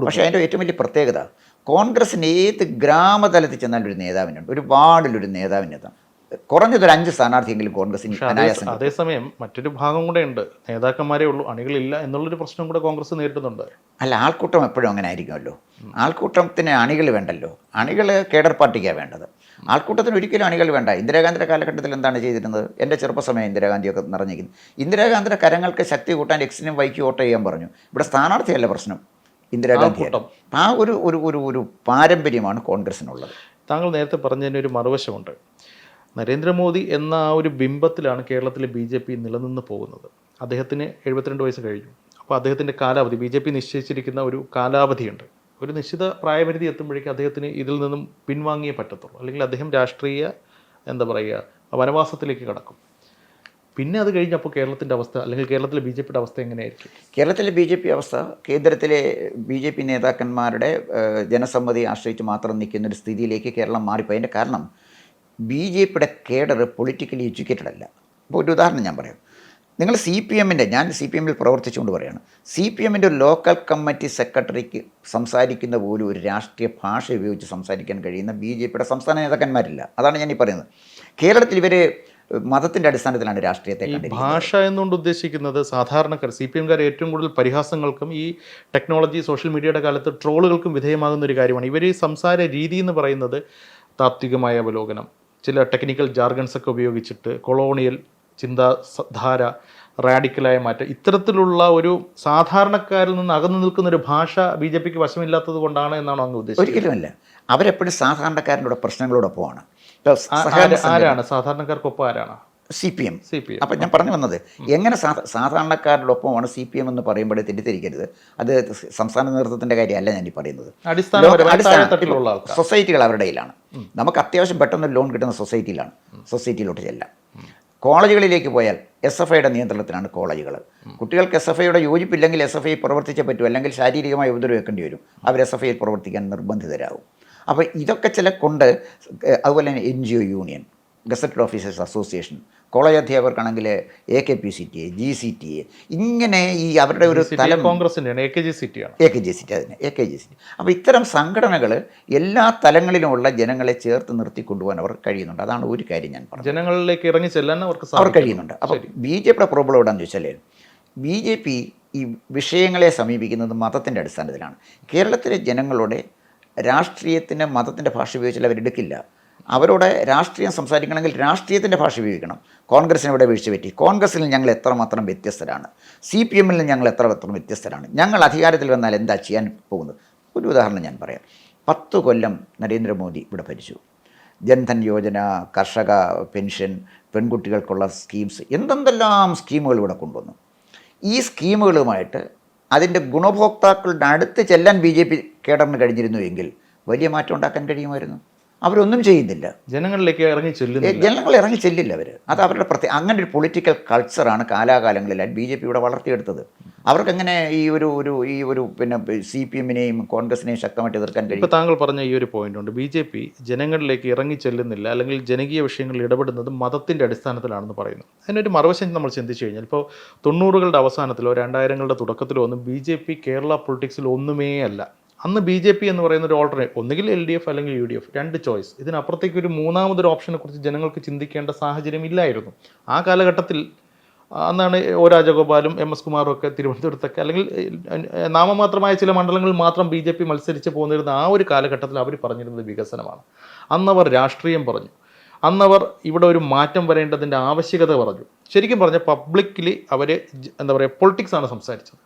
പക്ഷേ അതിൻ്റെ ഏറ്റവും വലിയ പ്രത്യേകത, കോൺഗ്രസിന് ഏത് ഗ്രാമതലത്തിൽ ചെന്നാലും ഒരു നേതാവിനുണ്ട്, ഒരു വാർഡിലൊരു നേതാവിനെത്താം. കുറഞ്ഞതൊരു 5 സ്ഥാനാർത്ഥിയെങ്കിലും കോൺഗ്രസിന് അനായാസം. അതേസമയം മറ്റൊരു ഭാഗം കൂടെ ഉണ്ട്, നേതാക്കന്മാരേ ഉള്ളൂ, അണികളില്ല എന്നുള്ളൊരു പ്രശ്നം കൂടെ കോൺഗ്രസ് നേരിടുന്നുണ്ട്. അല്ല, ആൾക്കൂട്ടം എപ്പോഴും അങ്ങനെ ആയിരിക്കുമല്ലോ. ആൾക്കൂട്ടത്തിന് അണികൾ വേണ്ടല്ലോ. അണികൾ കേഡർ പാർട്ടിക്കാണ് വേണ്ടത്. ആൾക്കൂട്ടത്തിന് ഒരിക്കലും അണികൾ വേണ്ട. ഇന്ദിരാഗാന്ധിയുടെ കാലഘട്ടത്തിൽ എന്താണ് ചെയ്തിരുന്നത്? എൻ്റെ ചെറുപ്പസമയം ഇന്ദിരാഗാന്ധിയൊക്കെ നിറഞ്ഞിരിക്കുന്നു. ഇന്ദിരാഗാന്ധിയുടെ കരങ്ങൾക്ക് ശക്തി കൂട്ടാൻ എക്സിനും വൈക്കും വോട്ട് ചെയ്യാൻ പറഞ്ഞു. ഇവിടെ സ്ഥാനാർത്ഥിയല്ല പ്രശ്നം, ഇന്ദിരാഗാന്ധി. ആ ഒരു ഒരു ഒരു ഒരു പാരമ്പര്യമാണ് കോൺഗ്രസിനുള്ളത്. താങ്കൾ നേരത്തെ പറഞ്ഞതിന് ഒരു മറുവശമുണ്ട്. നരേന്ദ്രമോദി എന്ന ആ ഒരു ബിംബത്തിലാണ് കേരളത്തിലെ BJP നിലനിന്ന് പോകുന്നത്. അദ്ദേഹത്തിന് 72 വയസ്സ് കഴിഞ്ഞു. അപ്പോൾ അദ്ദേഹത്തിൻ്റെ കാലാവധി, BJP നിശ്ചയിച്ചിരിക്കുന്ന ഒരു കാലാവധിയുണ്ട്. ഒരു നിശ്ചിത പ്രായപരിധി എത്തുമ്പോഴേക്കും അദ്ദേഹത്തിന് ഇതിൽ നിന്നും പിൻവാങ്ങിയേ പറ്റത്തുള്ളൂ. അല്ലെങ്കിൽ അദ്ദേഹം രാഷ്ട്രീയ വനവാസത്തിലേക്ക് കടക്കും. പിന്നെ അത് കഴിഞ്ഞപ്പോൾ കേരളത്തിൻ്റെ അവസ്ഥ, അല്ലെങ്കിൽ കേരളത്തിലെ BJPയുടെ അവസ്ഥ എങ്ങനെയായിരിക്കും? കേരളത്തിലെ BJP അവസ്ഥ, കേന്ദ്രത്തിലെ BJP നേതാക്കന്മാരുടെ ജനസമ്മതി ആശ്രയിച്ച് മാത്രം നിൽക്കുന്നൊരു സ്ഥിതിയിലേക്ക് കേരളം മാറിപ്പോയി. അതിൻ്റെ കാരണം BJPയുടെ കേഡർ പൊളിറ്റിക്കലി എഡ്യൂക്കേറ്റഡ് അല്ല. ഇപ്പോൾ ഒരു ഉദാഹരണം ഞാൻ പറയാം. നിങ്ങൾ CPMൻ്റെ, ഞാൻ CPMൽ പ്രവർത്തിച്ചുകൊണ്ട് പറയുകയാണ്, CPMൻ്റെ ഒരു ലോക്കൽ കമ്മിറ്റി സെക്രട്ടറിക്ക് സംസാരിക്കുന്ന പോലും ഒരു രാഷ്ട്രീയ ഭാഷ ഉപയോഗിച്ച് സംസാരിക്കാൻ കഴിയുന്ന BJPയുടെ സംസ്ഥാന നേതാക്കന്മാരില്ല. അതാണ് ഞാൻ ഈ പറയുന്നത്. കേരളത്തിൽ ഇവർ മതത്തിൻ്റെ അടിസ്ഥാനത്തിലാണ് രാഷ്ട്രീയത്തെ കണ്ടിരിക്കുന്നത്. ഭാഷ എന്നുകൊണ്ട് ഉദ്ദേശിക്കുന്നത് സാധാരണക്കാർ, CPMകാർ ഏറ്റവും കൂടുതൽ പരിഹാസങ്ങൾക്കും ഈ ടെക്നോളജി, സോഷ്യൽ മീഡിയയുടെ കാലത്ത് ട്രോളുകൾക്കും വിധേയമാകുന്ന ഒരു കാര്യമാണ്. ഇവർ സംസാര രീതി എന്ന് പറയുന്നത് താത്വികമായ അവലോകനം, ചില ടെക്നിക്കൽ ജാർഗൻസൊക്കെ ഉപയോഗിച്ചിട്ട് കൊളോണിയൽ ചിന്താധാര, റാഡിക്കലായ മാറ്റം, ഇത്തരത്തിലുള്ള ഒരു സാധാരണക്കാരിൽ നിന്ന് അകന്നു നിൽക്കുന്ന ഒരു ഭാഷ BJPക്ക് വശമില്ലാത്തത് കൊണ്ടാണ് എന്നാണ് അങ്ങ് ഉദ്ദേശിച്ചത്? ഒരിക്കലുമല്ല. അവരെപ്പോഴും സാധാരണക്കാരൻ്റെ പ്രശ്നങ്ങളോടൊപ്പമാണ്. ആരാണ് സാധാരണക്കാർക്കൊപ്പം? ആരാണ്? CPM. അപ്പം ഞാൻ പറഞ്ഞു വന്നത്, എങ്ങനെ സാധാരണക്കാരോടൊപ്പമാണ് CPM എന്ന് പറയുമ്പോഴേ തെറ്റിദ്ധരിക്കരുത്. അത് സംസ്ഥാന നേതൃത്വത്തിൻ്റെ കാര്യമല്ല ഞാൻ ഈ പറയുന്നത്. സൊസൈറ്റികൾ അവരുടെ കയ്യിലാണ്. നമുക്ക് അത്യാവശ്യം പെട്ടെന്ന് ലോൺ കിട്ടുന്ന സൊസൈറ്റിയിലോട്ട് ചെല്ലാം. കോളേജുകളിലേക്ക് പോയാൽ SFIയുടെ നിയന്ത്രണത്തിലാണ് കോളേജുകൾ. കുട്ടികൾക്ക് SFIയുടെ യോജിപ്പില്ലെങ്കിൽ SFI പ്രവർത്തിച്ചേ പറ്റൂ, അല്ലെങ്കിൽ ശാരീരികമായി ഉപദ്രവിക്കേണ്ടി വരും. അവർ SFIയിൽ പ്രവർത്തിക്കാൻ നിർബന്ധിതരാകും. അപ്പോൾ ഇതൊക്കെ ചില കൊണ്ട്, അതുപോലെ തന്നെ NGO union, gazetted officers association, college അധ്യാപകർക്കാണെങ്കിൽ AKPCTA, GCTA, ഇങ്ങനെ ഈ അവരുടെ ഒരു തലം കോൺഗ്രസിൻ്റെ AKGCT. അപ്പോൾ ഇത്തരം സംഘടനകൾ എല്ലാ തലങ്ങളിലുമുള്ള ജനങ്ങളെ ചേർത്ത് നിർത്തി കൊണ്ടുപോകാൻ അവർ കഴിയുന്നുണ്ട്. അതാണ് ഒരു കാര്യം ഞാൻ പറഞ്ഞത്. ജനങ്ങളിലേക്ക് ഇറങ്ങി ചെല്ലാൻ അവർ കഴിയുന്നുണ്ട്. അപ്പോൾ BJPയുടെ പ്രോബ്ലം എവിടെയാണെന്ന് ചോദിച്ചാൽ, BJP ഈ വിഷയങ്ങളെ സമീപിക്കുന്നത് മതത്തിൻ്റെ അടിസ്ഥാനത്തിലാണ്. കേരളത്തിലെ ജനങ്ങളുടെ രാഷ്ട്രീയത്തിന് മതത്തിൻ്റെ ഭാഷ ഉപയോഗിച്ചാൽ അവരെടുക്കില്ല. അവരോട് രാഷ്ട്രീയം സംസാരിക്കണമെങ്കിൽ രാഷ്ട്രീയത്തിൻ്റെ ഭാഷ ഉപയോഗിക്കണം. കോൺഗ്രസിന് ഇവിടെ വീഴ്ച പറ്റി, കോൺഗ്രസിൽ ഞങ്ങൾ എത്രമാത്രം വ്യത്യസ്തരാണ്, CPMൽ ഞങ്ങൾ എത്രമാത്രം വ്യത്യസ്തരാണ്, ഞങ്ങൾ അധികാരത്തിൽ വന്നാൽ എന്താ ചെയ്യാൻ പോകുന്നത്. ഒരു ഉദാഹരണം ഞാൻ പറയാം. 10 കൊല്ലം നരേന്ദ്രമോദി ഇവിടെ ഭരിച്ചു. ജൻധൻ യോജന, കർഷക പെൻഷൻ, പെൺകുട്ടികൾക്കുള്ള സ്കീംസ്, എന്തെല്ലാം സ്കീമുകൾ ഇവിടെ കൊണ്ടുവന്നു. ഈ സ്കീമുകളുമായിട്ട് അതിൻ്റെ ഗുണഭോക്താക്കളുടെ അടുത്ത് ചെല്ലാൻ BJP കേഡറിന് കഴിഞ്ഞിരുന്നുവെങ്കിൽ വലിയ മാറ്റം ഉണ്ടാക്കാൻ കഴിയുമായിരുന്നു. അവരൊന്നും ചെയ്യുന്നില്ല. ജനങ്ങളിലേക്ക് ഇറങ്ങി ചെല്ലില്ല അവർ. അത് അവരുടെ അങ്ങനെ ഒരു പൊളിറ്റിക്കൽ കൾച്ചറാണ് കാലാകാലങ്ങളിലായി BJP ഇവിടെ വളർത്തിയെടുത്തത്. അവർക്കെങ്ങനെ ഈ ഒരു പിന്നെ CPMനെയും കോൺഗ്രസിനെയും ശക്തമായിട്ട് എതിർക്കാൻ കഴിയും? ഇപ്പോൾ താങ്കൾ പറഞ്ഞ ഈ ഒരു പോയിന്റ് ഉണ്ട്. BJP ജനങ്ങളിലേക്ക് ഇറങ്ങി ചെല്ലുന്നില്ല, അല്ലെങ്കിൽ ജനകീയ വിഷയങ്ങളിൽ ഇടപെടുന്നത് മതത്തിൻ്റെ അടിസ്ഥാനത്തിലാണെന്ന് പറയുന്നു. അതിനൊരു മറുവശം നമ്മൾ ചിന്തിച്ചു കഴിഞ്ഞാൽ, ഇപ്പോൾ 90കളുടെ അവസാനത്തിലോ 2000കളുടെ തുടക്കത്തിലോ ഒന്നും BJP കേരള പൊളിറ്റിക്സിൽ ഒന്നുമേ അല്ല. അന്ന് BJP എന്ന് പറയുന്ന ഒരു ഓൾട്ടർനേറ്റ്, ഒന്നുകിൽ LDF അല്ലെങ്കിൽ UDF, 2 ചോയ്സ്. ഇതിനപ്പുറത്തേക്ക് ഒരു മൂന്നാമതൊരു ഓപ്ഷനെ കുറിച്ച് ജനങ്ങൾക്ക് ചിന്തിക്കേണ്ട സാഹചര്യം ഇല്ലായിരുന്നു ആ കാലഘട്ടത്തിൽ. അന്നാണ് O രാജഗോപാലും MS കുമാറും ഒക്കെ തിരുവനന്തപുരത്തൊക്കെ, അല്ലെങ്കിൽ നാമമാത്രമായ ചില മണ്ഡലങ്ങളിൽ മാത്രം BJP മത്സരിച്ച് പോന്നിരുന്ന ആ ഒരു കാലഘട്ടത്തിൽ അവർ പറഞ്ഞിരുന്നത് വികസനമാണ്. അന്നവർ രാഷ്ട്രീയം പറഞ്ഞു. അന്നവർ ഇവിടെ ഒരു മാറ്റം വരേണ്ടതിൻ്റെ ആവശ്യകത പറഞ്ഞു. ശരിക്കും പറഞ്ഞാൽ പബ്ലിക്കലി അവർ പൊളിറ്റിക്സാണ് സംസാരിച്ചത്,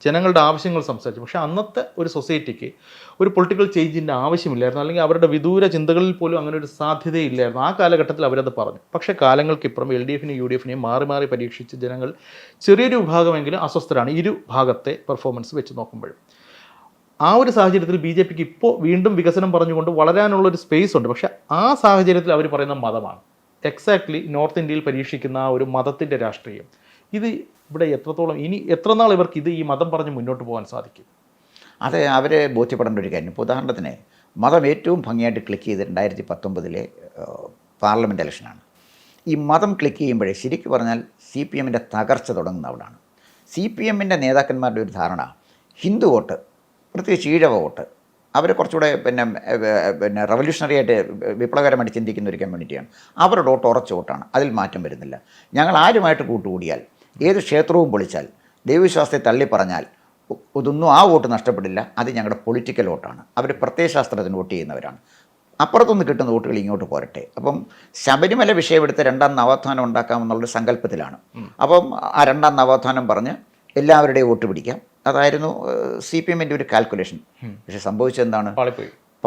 ജനങ്ങളുടെ ആവശ്യങ്ങൾ സംസാരിച്ചു. പക്ഷേ അന്നത്തെ ഒരു സൊസൈറ്റിക്ക് ഒരു പൊളിറ്റിക്കൽ ചേഞ്ചിൻ്റെ ആവശ്യമില്ലായിരുന്നു, അല്ലെങ്കിൽ അവരുടെ വിദൂര ചിന്തകളിൽ പോലും അങ്ങനെ ഒരു സാധ്യതയില്ലായിരുന്നു. ആ കാലഘട്ടത്തിൽ അവരത് പറഞ്ഞു. പക്ഷേ കാലങ്ങൾക്കിപ്പുറം LDFനെയും UDFനെയും മാറി മാറി പരീക്ഷിച്ച് ജനങ്ങൾ ചെറിയൊരു വിഭാഗമെങ്കിലും അസ്വസ്ഥരാണ് ഇരു ഭാഗത്തെ പെർഫോമൻസ് വെച്ച് നോക്കുമ്പോഴും. ആ ഒരു സാഹചര്യത്തിൽ BJPക്ക് ഇപ്പോൾ വീണ്ടും വികസനം പറഞ്ഞുകൊണ്ട് വളരാനുള്ളൊരു സ്പേസ് ഉണ്ട്. പക്ഷേ ആ സാഹചര്യത്തിൽ അവർ പറയുന്ന മതമാണ്. എക്സാക്ട്ലി നോർത്ത് ഇന്ത്യയിൽ പരീക്ഷിക്കുന്ന ആ ഒരു മതത്തിൻ്റെ രാഷ്ട്രീയം, ഇത് ഇവിടെ എത്രത്തോളം, ഇനി എത്ര നാൾ ഇവർക്ക് ഈ മതം പറഞ്ഞ് മുന്നോട്ട് പോകാൻ സാധിക്കും? അത് അവരെ ബോധ്യപ്പെടേണ്ട ഒരു കാര്യം. ഇപ്പോൾ ഉദാഹരണത്തിന് മതം ഏറ്റവും ഭംഗിയായിട്ട് ക്ലിക്ക് ചെയ്ത് 2019 പാർലമെൻറ്റ് ഇലക്ഷനാണ്. ഈ മതം ക്ലിക്ക് ചെയ്യുമ്പോഴേ ശരിക്കും പറഞ്ഞാൽ CPMൻ്റെ തകർച്ച തുടങ്ങുന്ന അവിടെയാണ്. CPMൻ്റെ നേതാക്കന്മാരുടെ ഒരു ധാരണ, ഹിന്ദു വോട്ട്, പ്രത്യേകിച്ച് ഈഴവ വോട്ട്, അവർ കുറച്ചുകൂടെ പിന്നെ റവല്യൂഷണറി ആയിട്ട് വിപ്ലവകരമായിട്ട് ചിന്തിക്കുന്ന ഒരു കമ്മ്യൂണിറ്റിയാണ്. അവരുടെ വോട്ട് ഉറച്ച വോട്ടാണ്, അതിൽ മാറ്റം വരുന്നില്ല. ഞങ്ങൾ ആരുമായിട്ട് കൂട്ടുകൂടിയാൽ, ഏത് ക്ഷേത്രവും പൊളിച്ചാൽ, ദൈവവിശ്വാസത്തെ തള്ളി പറഞ്ഞാൽ ഇതൊന്നും ആ വോട്ട് നഷ്ടപ്പെടില്ല. അത് ഞങ്ങളുടെ പൊളിറ്റിക്കൽ വോട്ടാണ്. അവർ പ്രത്യയശാസ്ത്രത്തിന് വോട്ട് ചെയ്യുന്നവരാണ്. അപ്പുറത്തുനിന്ന് കിട്ടുന്ന വോട്ടുകൾ ഇങ്ങോട്ട് പോരട്ടെ. അപ്പം ശബരിമല വിഷയമെടുത്ത് രണ്ടാം നവോത്ഥാനം ഉണ്ടാക്കാമെന്നുള്ളൊരു സങ്കല്പത്തിലാണ്. അപ്പം ആ രണ്ടാം നവോത്ഥാനം പറഞ്ഞ് എല്ലാവരുടെയും വോട്ട് പിടിക്കാം, അതായിരുന്നു CPM-ൻ്റെ ഒരു കാൽക്കുലേഷൻ. പക്ഷെ സംഭവിച്ചെന്താണ്?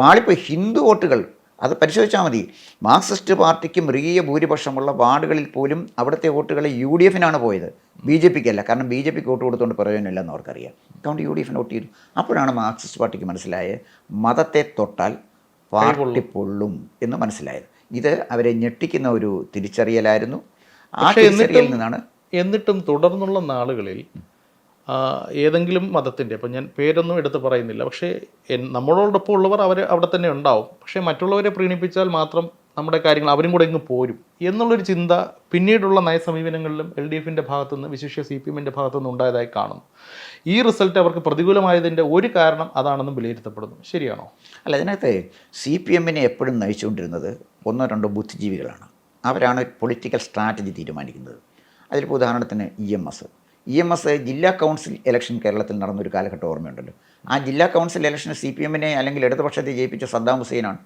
പാളിപ്പോയി. ഹിന്ദു വോട്ടുകൾ അത് പരിശോധിച്ചാൽ മതി. മാർക്സിസ്റ്റ് പാർട്ടിക്ക് മൃഗീയ ഭൂരിപക്ഷമുള്ള വാർഡുകളിൽ പോലും അവിടുത്തെ വോട്ടുകൾ UDF-നാണ് പോയത്, BJP-ക്കല്ല. കാരണം BJP-ക്ക് വോട്ട് കൊടുത്തുകൊണ്ട് പ്രയോജനമില്ലെന്ന് അവർക്കറിയാം. അതുകൊണ്ട് UDF-ന് വോട്ട് ചെയ്തു. അപ്പോഴാണ് മാർക്സിസ്റ്റ് പാർട്ടിക്ക് മനസ്സിലായ മതത്തെ തൊട്ടാൽ പാർട്ടി പൊള്ളും എന്ന് മനസ്സിലായത്. ഇത് അവരെ ഞെട്ടിക്കുന്ന ഒരു തിരിച്ചറിയലായിരുന്നു. ആ തിരിച്ചറിയലിൽ നിന്നാണ്. എന്നിട്ടും തുടർന്നുള്ള നാളുകളിൽ ഏതെങ്കിലും മതത്തിൻ്റെ, അപ്പം ഞാൻ പേരൊന്നും എടുത്ത് പറയുന്നില്ല, പക്ഷേ നമ്മളോടൊപ്പം ഉള്ളവർ അവർ അവിടെ തന്നെ ഉണ്ടാവും, പക്ഷേ മറ്റുള്ളവരെ പ്രീണിപ്പിച്ചാൽ മാത്രം നമ്മുടെ കാര്യങ്ങൾ അവരും കൂടെ ഇങ്ങ് പോരും എന്നുള്ളൊരു ചിന്ത പിന്നീടുള്ള നയസമീപനങ്ങളിലും LDF-ൻ്റെ ഭാഗത്തുനിന്ന്, വിശേഷ CPM-ൻ്റെ ഭാഗത്തുനിന്ന് ഉണ്ടായതായി കാണുന്നു. ഈ റിസൾട്ട് അവർക്ക് പ്രതികൂലമായതിൻ്റെ ഒരു കാരണം അതാണെന്നും വിലയിരുത്തപ്പെടുന്നു. ശരിയാണോ? അല്ല, ഇതിനകത്ത് CPM-നെ എപ്പോഴും നയിച്ചുകൊണ്ടിരുന്നത് ഒന്നോ രണ്ടോ ബുദ്ധിജീവികളാണ്. അവരാണ് പൊളിറ്റിക്കൽ സ്ട്രാറ്റജി തീരുമാനിക്കുന്നത്. അതിലിപ്പോൾ ഉദാഹരണത്തിന് EMS ജില്ലാ കൗൺസിൽ ഇലക്ഷൻ കേരളത്തിൽ നടന്നൊരു കാലഘട്ടം ഓർമ്മയുണ്ടല്ലോ. ആ ജില്ലാ കൗൺസിൽ ഇലക്ഷന് CPM-നെ അല്ലെങ്കിൽ ഇടതുപക്ഷത്തെ ജയിപ്പിച്ച സദ്ദാം ഹുസൈനാണ്.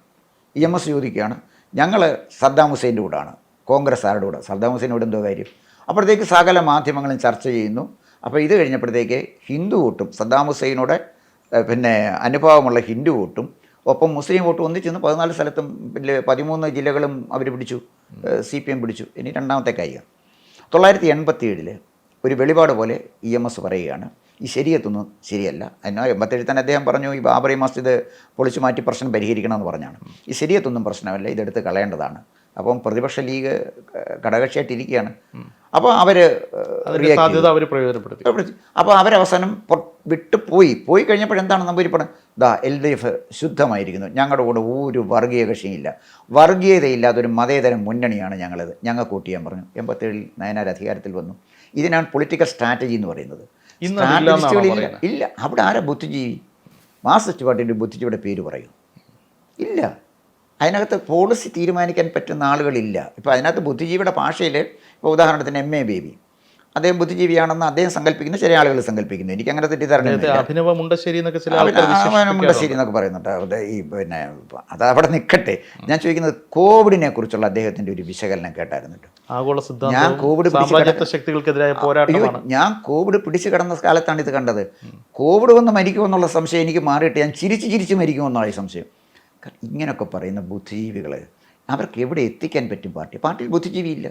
EMS ചോദിക്കുകയാണ്, ഞങ്ങൾ സദ്ദാം ഹുസൈൻ്റെ കൂടാണ്, കോൺഗ്രസ് ആരുടെ കൂടെ? സദ്ദാം ഹുസൈനോട് എന്തോ കാര്യം? അപ്പോഴത്തേക്ക് സകല മാധ്യമങ്ങളും ചർച്ച ചെയ്യുന്നു. അപ്പോൾ ഇത് കഴിഞ്ഞപ്പോഴത്തേക്ക് ഹിന്ദു വോട്ടും, സദ്ദാം ഹുസൈനോട് പിന്നെ അനുഭാവമുള്ള ഹിന്ദു വോട്ടും ഒപ്പം മുസ്ലിം വോട്ടും ഒന്നിച്ചെന്ന് 14 സ്ഥലത്തും 13 ജില്ലകളും അവർ പിടിച്ചു, CPM പിടിച്ചു. ഇനി രണ്ടാമത്തെ കാര്യം, 1987 ഒരു വെളിപാട് പോലെ EMS പറയുകയാണ്, ഈ ശരിയത്തൊന്നും ശരിയല്ല. എന്നാൽ 87 തന്നെ അദ്ദേഹം പറഞ്ഞു, ഈ ബാബറി മസ്ജിദ് പൊളിച്ചു മാറ്റി പ്രശ്നം പരിഹരിക്കണമെന്ന് പറഞ്ഞാണ്. ഈ ശരിയത്തൊന്നും പ്രശ്നമല്ല, ഇതെടുത്ത് കളയേണ്ടതാണ്. അപ്പം പ്രതിപക്ഷ ലീഗ് ഘടകകക്ഷിയായിട്ടിരിക്കുകയാണ്. അപ്പോൾ അവർ പ്രയോജനപ്പെടുത്തി. അപ്പോൾ അവരവസാനം പോയി കഴിഞ്ഞപ്പോഴെന്താണ് നമ്പൂരിപ്പണം? LDF ശുദ്ധമായിരിക്കുന്നു, ഞങ്ങളുടെ കൂടെ ഒരു വർഗീയ കക്ഷിയില്ല, വർഗീയതയില്ലാത്തൊരു മതേതര മുന്നണിയാണ് ഞങ്ങളത്, ഞങ്ങൾക്ക് വോട്ട് ചെയ്യാൻ പറഞ്ഞു. 87 നയനാർ അധികാരത്തിൽ വന്നു. ഇതിനാണ് പൊളിറ്റിക്കൽ സ്ട്രാറ്റജി എന്ന് പറയുന്നത്. സ്ട്രാറ്റജിസ്റ്റുകളില്ല, ഇല്ല. അവിടെ ആരാ ബുദ്ധിജീവി? മാർക്സിസ്റ്റ് പാർട്ടിയുടെ ബുദ്ധിജീവിയുടെ പേര് പറയും? ഇല്ല. അതിനകത്ത് പോളിസി തീരുമാനിക്കാൻ പറ്റുന്ന ആളുകളില്ല. ഇപ്പോൾ അതിനകത്ത് ബുദ്ധിജീവിയുടെ ഭാഷയിൽ, ഇപ്പോൾ ഉദാഹരണത്തിന് MA ബേബി, അദ്ദേഹം ബുദ്ധിജീവിയാണെന്ന് അദ്ദേഹം സങ്കല്പിക്കുന്നു, ചില ആളുകൾ സങ്കല്പിക്കുന്നു. എനിക്ക് അങ്ങനെ തെറ്റിദ്ധാരണ. മുണ്ടശ്ശേരി എന്നൊക്കെ പറയുന്നുണ്ട്. ഈ പിന്നെ അത് അവിടെ നിൽക്കട്ടെ. ഞാൻ ചോദിക്കുന്നത് കോവിഡിനെ കുറിച്ചുള്ള അദ്ദേഹത്തിൻ്റെ ഒരു വിശകലനം കേട്ടായിരുന്നു. ഞാൻ കോവിഡ് പിടിച്ചു കിടന്ന കാലത്താണ് ഇത് കണ്ടത്. കോവിഡ് വന്ന് മരിക്കുമെന്നുള്ള സംശയം എനിക്ക് മാറിയിട്ട് ഞാൻ ചിരിച്ച് മരിക്കുമെന്നുള്ള സംശയം. ഇങ്ങനെയൊക്കെ പറയുന്ന ബുദ്ധിജീവികൾ അവർക്ക് എവിടെ എത്തിക്കാൻ പറ്റും? പാർട്ടിയിൽ ബുദ്ധിജീവിയില്ല.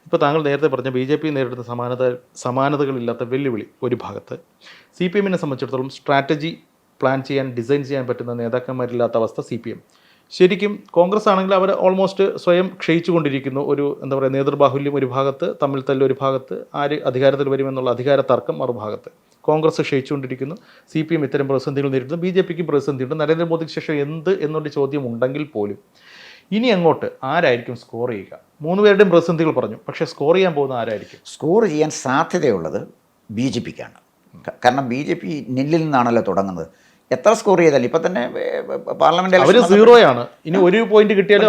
ഇപ്പോൾ താങ്കൾ നേരത്തെ പറഞ്ഞ BJP നേരിടുന്ന സമാനതകളില്ലാത്ത വെല്ലുവിളി ഒരു ഭാഗത്ത്, CPM-നെ സംബന്ധിച്ചിടത്തോളം സ്ട്രാറ്റജി പ്ലാൻ ചെയ്യാൻ, ഡിസൈൻ ചെയ്യാൻ പറ്റുന്ന നേതാക്കന്മാരില്ലാത്ത അവസ്ഥ CPM. ശരിക്കും കോൺഗ്രസ് ആണെങ്കിൽ അവർ ഓൾമോസ്റ്റ് സ്വയം ക്ഷയിച്ചുകൊണ്ടിരിക്കുന്നു. ഒരു എന്താ പറയുക, നേതൃബാഹുല്യം ഒരു ഭാഗത്ത്, തമ്മിൽ തല്ല് ഒരു ഭാഗത്ത്, ആര് അധികാരത്തിൽ വരുമെന്നുള്ള അധികാര തർക്കം മറുഭാഗത്ത്. കോൺഗ്രസ് ക്ഷയിച്ചുകൊണ്ടിരിക്കുന്നു, CPM ഇത്തരം പ്രതിസന്ധികൾ നേരിടുന്നു, BJP-ക്ക് പ്രതിസന്ധിയുണ്ട്. നരേന്ദ്രമോദിക്ക് ശേഷം എന്ത് എന്നൊരു ചോദ്യം ഉണ്ടെങ്കിൽ പോലും ഇനി അങ്ങോട്ട് ആരായിരിക്കും സ്കോർ ചെയ്യുക? 3 പേരുടെയും പ്രതിസന്ധികൾ പറഞ്ഞു, പക്ഷേ സ്കോർ ചെയ്യാൻ പോകുന്ന ആരായിരിക്കും? സ്കോർ ചെയ്യാൻ സാധ്യതയുള്ളത് BJP-ക്കാണ്. കാരണം BJP നില്ലിൽ നിന്നാണല്ലോ തുടങ്ങുന്നത്. എത്ര സ്കോർ ചെയ്താലും ഇപ്പം തന്നെ പാർലമെന്റ് സീറോയാണ്. ഇനി ഒരു പോയിന്റ് കിട്ടിയാലും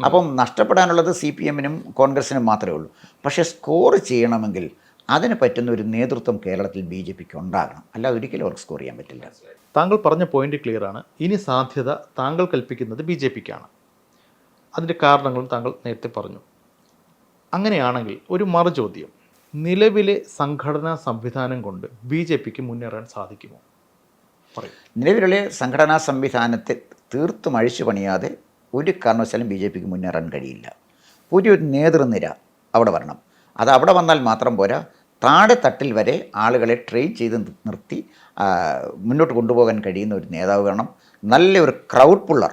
അപ്പം നഷ്ടപ്പെടാനുള്ളത് CPM-നും കോൺഗ്രസിനും മാത്രമേ ഉള്ളൂ. പക്ഷേ സ്കോർ ചെയ്യണമെങ്കിൽ അതിന് പറ്റുന്ന ഒരു നേതൃത്വം കേരളത്തിൽ BJP-ക്ക് ഉണ്ടാകണം, അല്ലാതെ ഒരിക്കലും അവർക്ക് സ്കോർ ചെയ്യാൻ പറ്റില്ല. താങ്കൾ പറഞ്ഞ പോയിന്റ് ക്ലിയർ ആണ്. ഇനി സാധ്യത താങ്കൾ കൽപ്പിക്കുന്നത് BJP-ക്കാണ്. അതിൻ്റെ കാരണങ്ങളും താങ്കൾ നേരത്തെ പറഞ്ഞു. അങ്ങനെയാണെങ്കിൽ ഒരു മറുചോദ്യം, നിലവിലെ സംഘടനാ സംവിധാനം കൊണ്ട് BJP-ക്ക് മുന്നേറാൻ സാധിക്കുമോ? നിലവിലുള്ള സംഘടനാ സംവിധാനത്തെ തീർത്തും അഴിച്ചു പണിയാതെ ഒരു കാരണവശാലും BJP-ക്ക് മുന്നേറാൻ കഴിയില്ല. പുതിയൊരു നേതൃനിര അവിടെ വരണം. അത് അവിടെ വന്നാൽ മാത്രം പോരാ, താഴെ തട്ടിൽ വരെ ആളുകളെ ട്രെയിൻ ചെയ്ത് നിർത്തി മുന്നോട്ട് കൊണ്ടുപോകാൻ കഴിയുന്ന ഒരു നേതാവ് വേണം. നല്ലൊരു ക്രൗഡ് പുള്ളർ